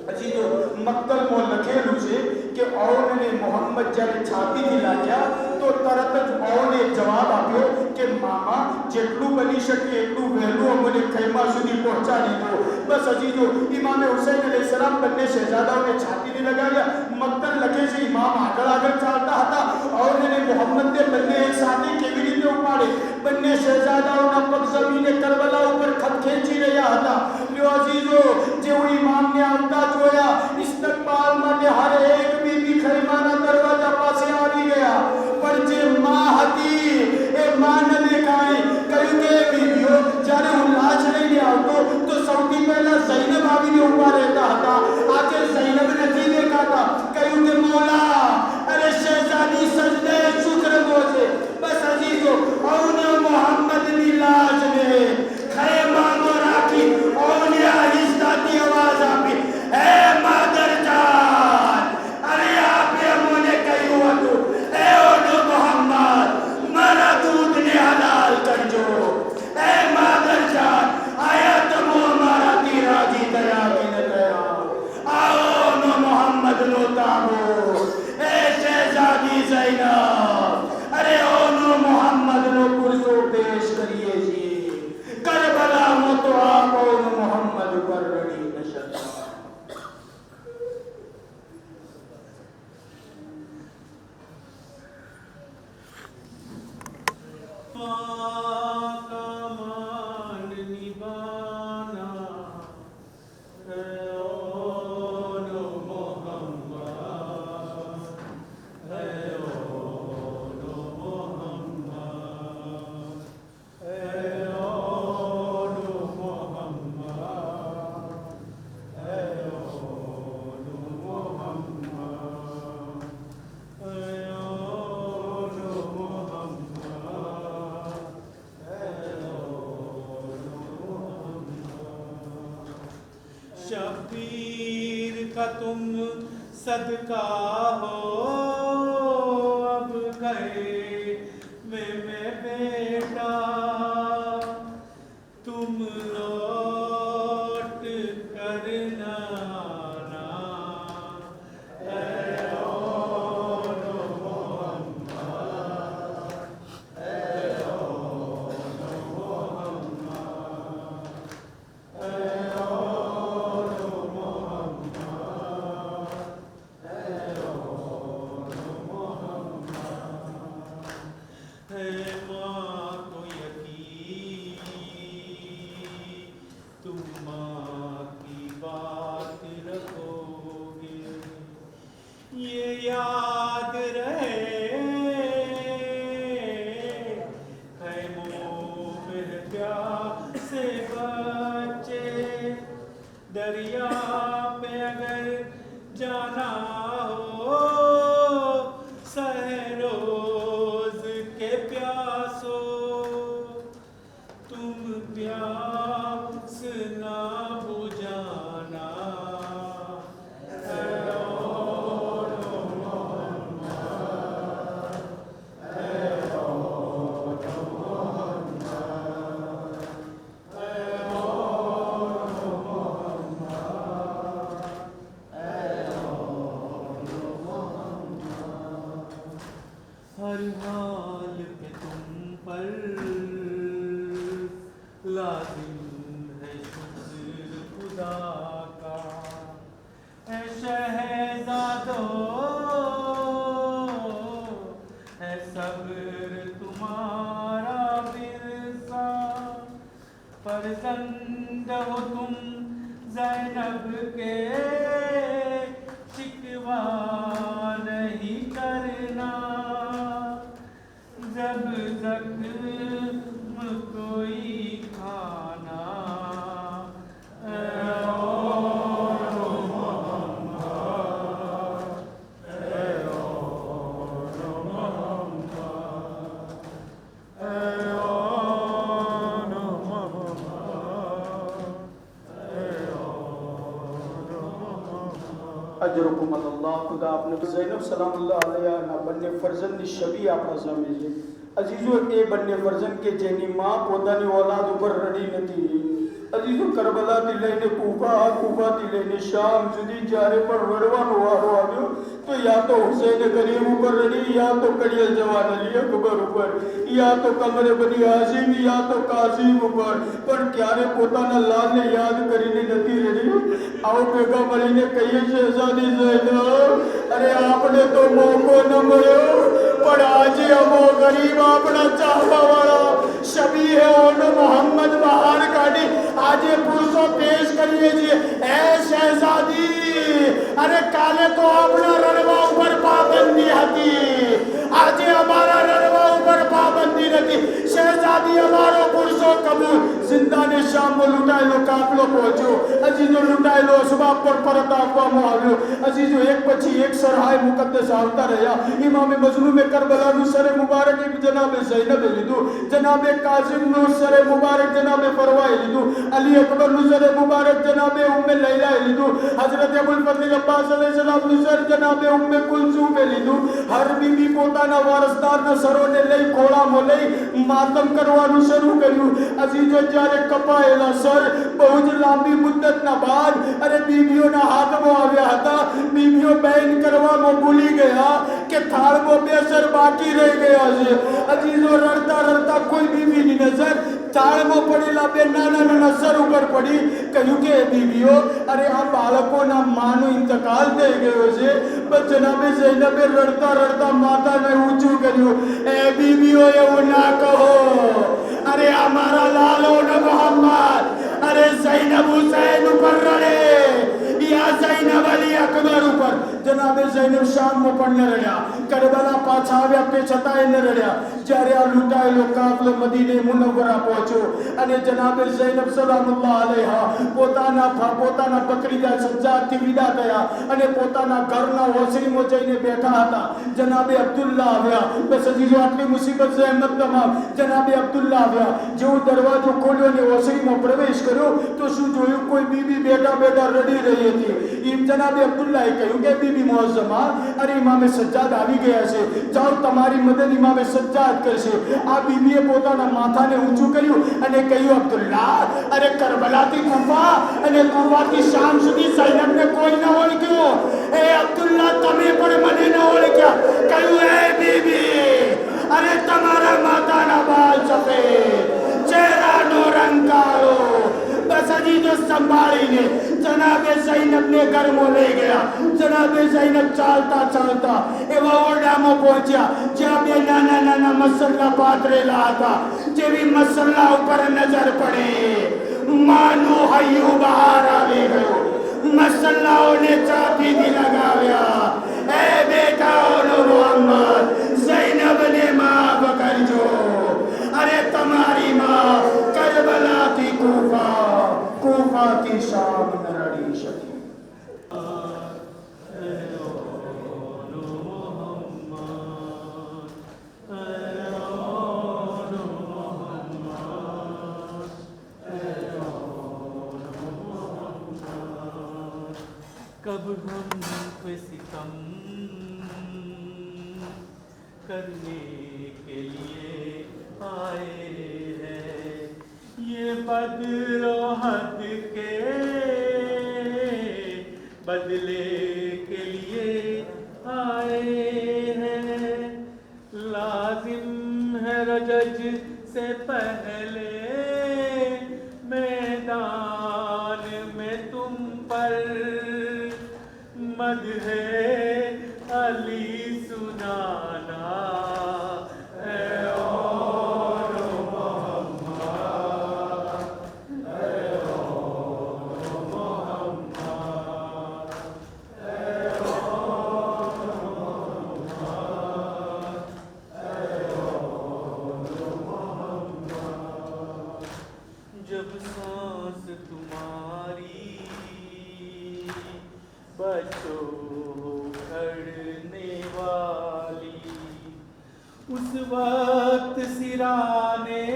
હજી જો મક્તલમાં લખેલું છે કે ઓનને મોહમ્મદ જ્યારે છાતીથી લાગ્યા તો તરત જ ઓને જવાબ આપ્યો કે મામા જેટલું બની શકે એટલું વહેલું અમને ખૈમા સુધી પહોંચાડી દો। બસ હજી જો ઇમામે હુસૈન અલૈહિસ્સલામ બંને શહેજાદાઓને છાતીથી લગાવ્યા। મક્તલ લખે છે ઇમામ આગળ આગળ ચાલતા હતા, ઓનને મોહમ્મદને બંને એક સાથે કેવી રીતે ઉપાડે। બંને શહેજાદાઓના પગ જમીને કરબલા ઉપર ખત ખેંચી રહ્યા હતા। લ્યો અજીજો જેવું ઇમામને આવતા જોયા ઇસ્તકબાલ માટે હર એક બીબી ખૈમાના દરવાજા પાસે આવી ગયા, પણ જે માં હતી એ માં ન દેખાઈ। કહ્યું કે બીબીઓ જ્યારે હું લાશ લઈને આવતો તો સૌથી પહેલા ઝૈનબ આવીને ઊભા રહેતા હતા, આજે ઝૈનબ નથી દેખાતા। કહ્યું કે મૌલા અરે શહેજાદી સજદે શુક્ર છે। બસ અજીજો ઓને મોહમ્મદની લાશને ખૈમામાં રાખી ઓને આહિસ્તાથી આવાજ આપી, હે માદરજાન અરે આપે મને કહ્યું હતું એ ઓનો મોહમ્મદ મારા દૂધને હલાલ કરજો। એ માદરજાન આયા તમો મારાથી રાજી થયા કે ન થયા? આવો ઓનો મોહમ્મદનો તાબો, એ શહેજાદી ઝૈનબ અરે ઓનો મોહમ્મદનો પુરસો પેશ કરીએ છીએ। કરબલામાં તો આપ ઓનો મોહમ્મદ ઉપર રડી ન શકતા। शबीर का तुम सदका हो अब गए में बेटा, तुम लौट कर न आना। याद रहे खैमों में प्यासे बच्चे, दरिया पे अगर जाना हो सहरोज के प्यासो, तुम पर लाजिम है शुक्र खुदा का। ऐ शहजादो है सब्र तुम्हारा विरसा, फर्जंद हो तुम ज़ैनब के, शिकवा नहीं करना। जब जख्म कोई खाना अजरुकुम अल्लाह। खुदा आपने ज़ैनब सलामुल्लाह अलैहा ना बन्ने फर्जंद शबी आपा सामे छे। अजीजो ए बन्ने फर्जंद के जेनी मां પોતાની औलाद ઉપર રડી નથી। અજીજો કરબલાથી લઈને કૂફાથી લઈને શામ સુધી જ્યારે પણ રડવાનો વારો આવ્યો તો યા તો હુસૈન કરીમ ઉપર રડી, યા તો કડિયલ જવાન અલી અકબર ઉપર, યા તો કમર બની હાશિમ, યા તો કાસિમ ઉપર, પણ ક્યારે પોતાના લાલને યાદ કરીને નથી રડી। આવો ભેગા મળીને કહીએ શહેજાદી ઝૈનબ, અરે આપણે તો મોકો ન મળ્યો, પણ આજે અમો ગરીબ આપણા ચાહવાવાળા શબી હે ઓનો મોહમ્મદ બહાર કાઢી આજે પુરુષો પેશ કરીએ છીએ। એ શહેજાદી, અરે કાલે તો આપણા રડવા ઉપર પાબંદી હતી, આજે અમારા રડવા ઉપર પાબંદી નથી। શહેજાદી અમારો પુરુષો કબૂલ। જિંદાને શામમાં લૂંટાયેલો કાફલો પહોંચ્યો। અજીજો લૂંટાયેલો અસબાબ પર પરત આપવામાં આવ્યો। અજીજો એક પછી એક સરહાય મુકદ્દસ આવતા રહ્યા। ઇમામે મઝલૂમે કરબલાનું સરે મુબારક જનાબે ઝૈનબે લીધું, જનાબે કાસિમનું સરે મુબારક જનાબે ફરવાએ લીધું, અલી અકબરનું સરે મુબારક જનાબે ઉમ્મે લૈલાએ લીધું, હઝરત અબુલ ફઝલ અબ્બાસ અલૈહિસ્સલામનું સર જનાબે ઉમ્મે કુલસુમે લીધું। હર બીબી પોતાના વારસદારના સરોને લઈ ખોળામાં લઈ માતમ કરવાનું શરૂ કર્યું। અજીજો જ્યારે કપાયેલા સર બહુ જ લાંબી મુદ્દતના બાદ અરે બીબીઓના હાથમાં આવ્યા હતા। બીબીઓ બેન કરવામાં ભૂલી ગયા કે થાળમાં બે સર બાકી રહી ગયા છે। અજીજો રડતા રડતા કોઈ બીબીની નજર થાળમાં પડેલા બે નાના નાના સર ઉપર પડી। કહ્યું કે બીબીઓ, અરે આ બાળકોના માનો ઇંતકાલ થઈ ગયો છે। બસ જનાબે ઝૈનબે રડતા રડતા માથાને ઊંચું કર્યું। એ બીબીઓ એવું ના કહો, અરે અમારા લાલો ને મોહમ્મદ, અરે ઝૈનબ હુસૈન ઉપર રડે, યા ઝૈનબ અલી અકબર ઉપર। જનાબે ઝૈનબ શામમાં પણ ન રડ્યા, કરબલા પાછા આવ્યા તે છતાંય ન રડ્યા। જ્યારે આ લૂંટાયેલો કાફલો મદીને મુનવ્વરા પહોંચ્યો અને જનાબે ઝૈનબ સલામુલ્લાહ અલૈહા પોતાના બકરીદા સજ્જાદથી વિદા થયા અને પોતાના ઘરના ઓસરીમાં જઈને બેઠા હતા। જનાબે અબ્દુલ્લા આવ્યા। બસ અજીજો આટલી મુસીબત જહેમત તમામ। જનાબે અબ્દુલ્લા આવ્યા, જેવો દરવાજો ખોલ્યો અને ઓસરીમાં પ્રવેશ કર્યો તો શું જોયું? કોઈ બીબી બેઠા બેઠા રડી રહી હતી। જનાબે અબ્દુલ્લાએ કહ્યું કે બીબી મુઅઝ્ઝમા, અરે ઇમામે સજ્જાદ આવી ગયા છે, જાઓ તમારી મદદ ઇમામે સજ્જાદ કરશે। આ બીબીએ પોતાના માથાને ઊંચું કર્યું અને કહ્યું, અબ્દુલ્લા, અરે કરબલાથી કૂફા અને કૂફાથી શામ સુધી ઝૈનબને કોઈ ન ઓળખ્યું। એ અબ્દુલ્લા, તમે પણ મને ન ઓળખ્યા। કહ્યું, એ બીબી, અરે તમારા માથાના બાલ સફેદ, ચહેરાનો રંગ કાળો। બસ અજીજો સંભાળીને જનાબે ઝૈનબને ઘરમાં લઈ ગયા। જનાબે ઝૈનબ ચાલતા ચાલતા એવા ઓરડામાં પહોંચ્યા જ્યાં બે નાના નાના મસલ્લા પાથરેલા હતા। જેવી મસલ્લા ઉપર નજર પડે માનું હૈયું બહાર આવી ગયું। મસલ્લાઓને ચાબીથી લગાવ્યા। એ બેટાઓનો મોહમ્મદ, ઝૈનબને માફ કરજો। અરે તમારી માં કરબલાથી કૂફાથી શામ ન રડી શકી। कब हम पे सितम करने के लिए आए हैं, ये बदलो हद के बदले के लिए आए हैं। लाजिम है रजज से पहले मैदान में तुम पर मदह अली सुनाना ऐ और मोहम्मद, ऐ और मोहम्मद, ऐ और मोहम्मद, ऐ और मोहम्मद। जब सांस तुम्हारी बचो खड़ने वाली, उस वक्त सिराने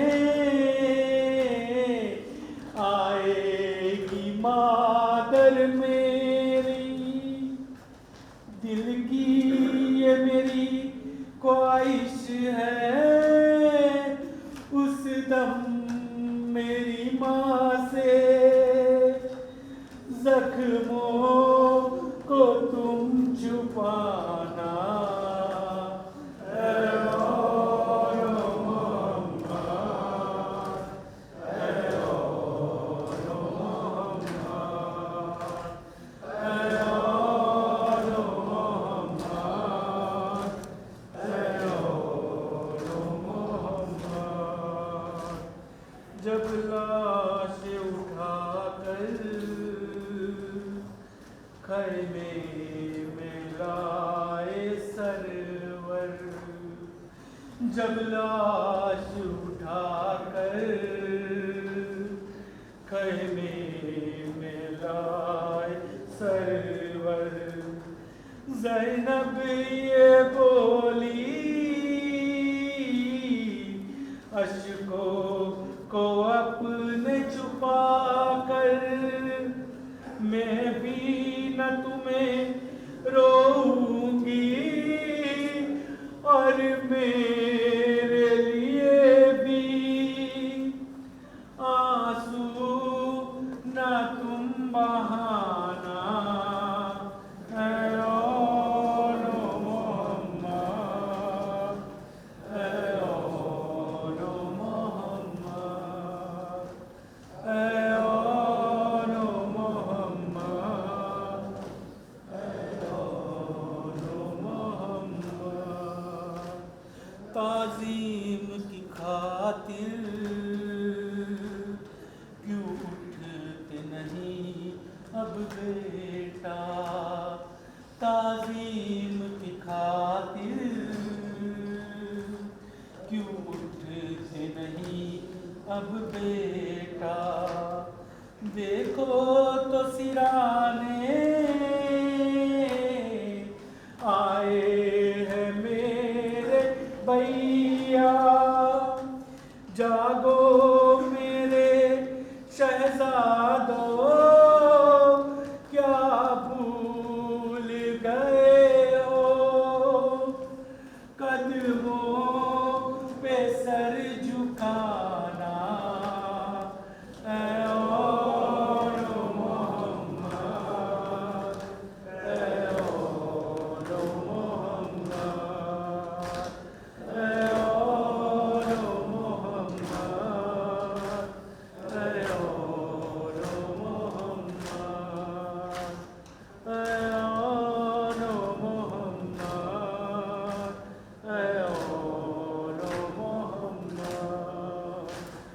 आएगी मादर मेरी। दिल की ये मेरी ख्वाहिश है, उस दम मेरी माँ से जख्मों को तुम छुपाना ऐ और मोहम्मद, ऐ और मोहम्मद, ऐ और मोहम्मद, ऐ और मोहम्मद। जब लाश उठाकर खैमे में लाए सरवर, जब लाश उठाकर खैमे में लाए सरवर, ज़ैनब ये बोली अश्कों को अपने छुपा कर, मैं भी न तुम्हें रोऊंगी और मेरे लिए भी आंसू न तुम बहाना ऐ और मोहम्मद, ऐ और मोहम्मद, ऐ और मोहम्मद, ऐ और मोहम्मद। ताज़ीम की खातिर क्यों उठते नहीं अब बेटा, ताज़ीम की खातिर क्यों उठते नहीं अब बेटा। देखो तो सिराने आए हैं मेरे भैया, जागो मेरे शहजादे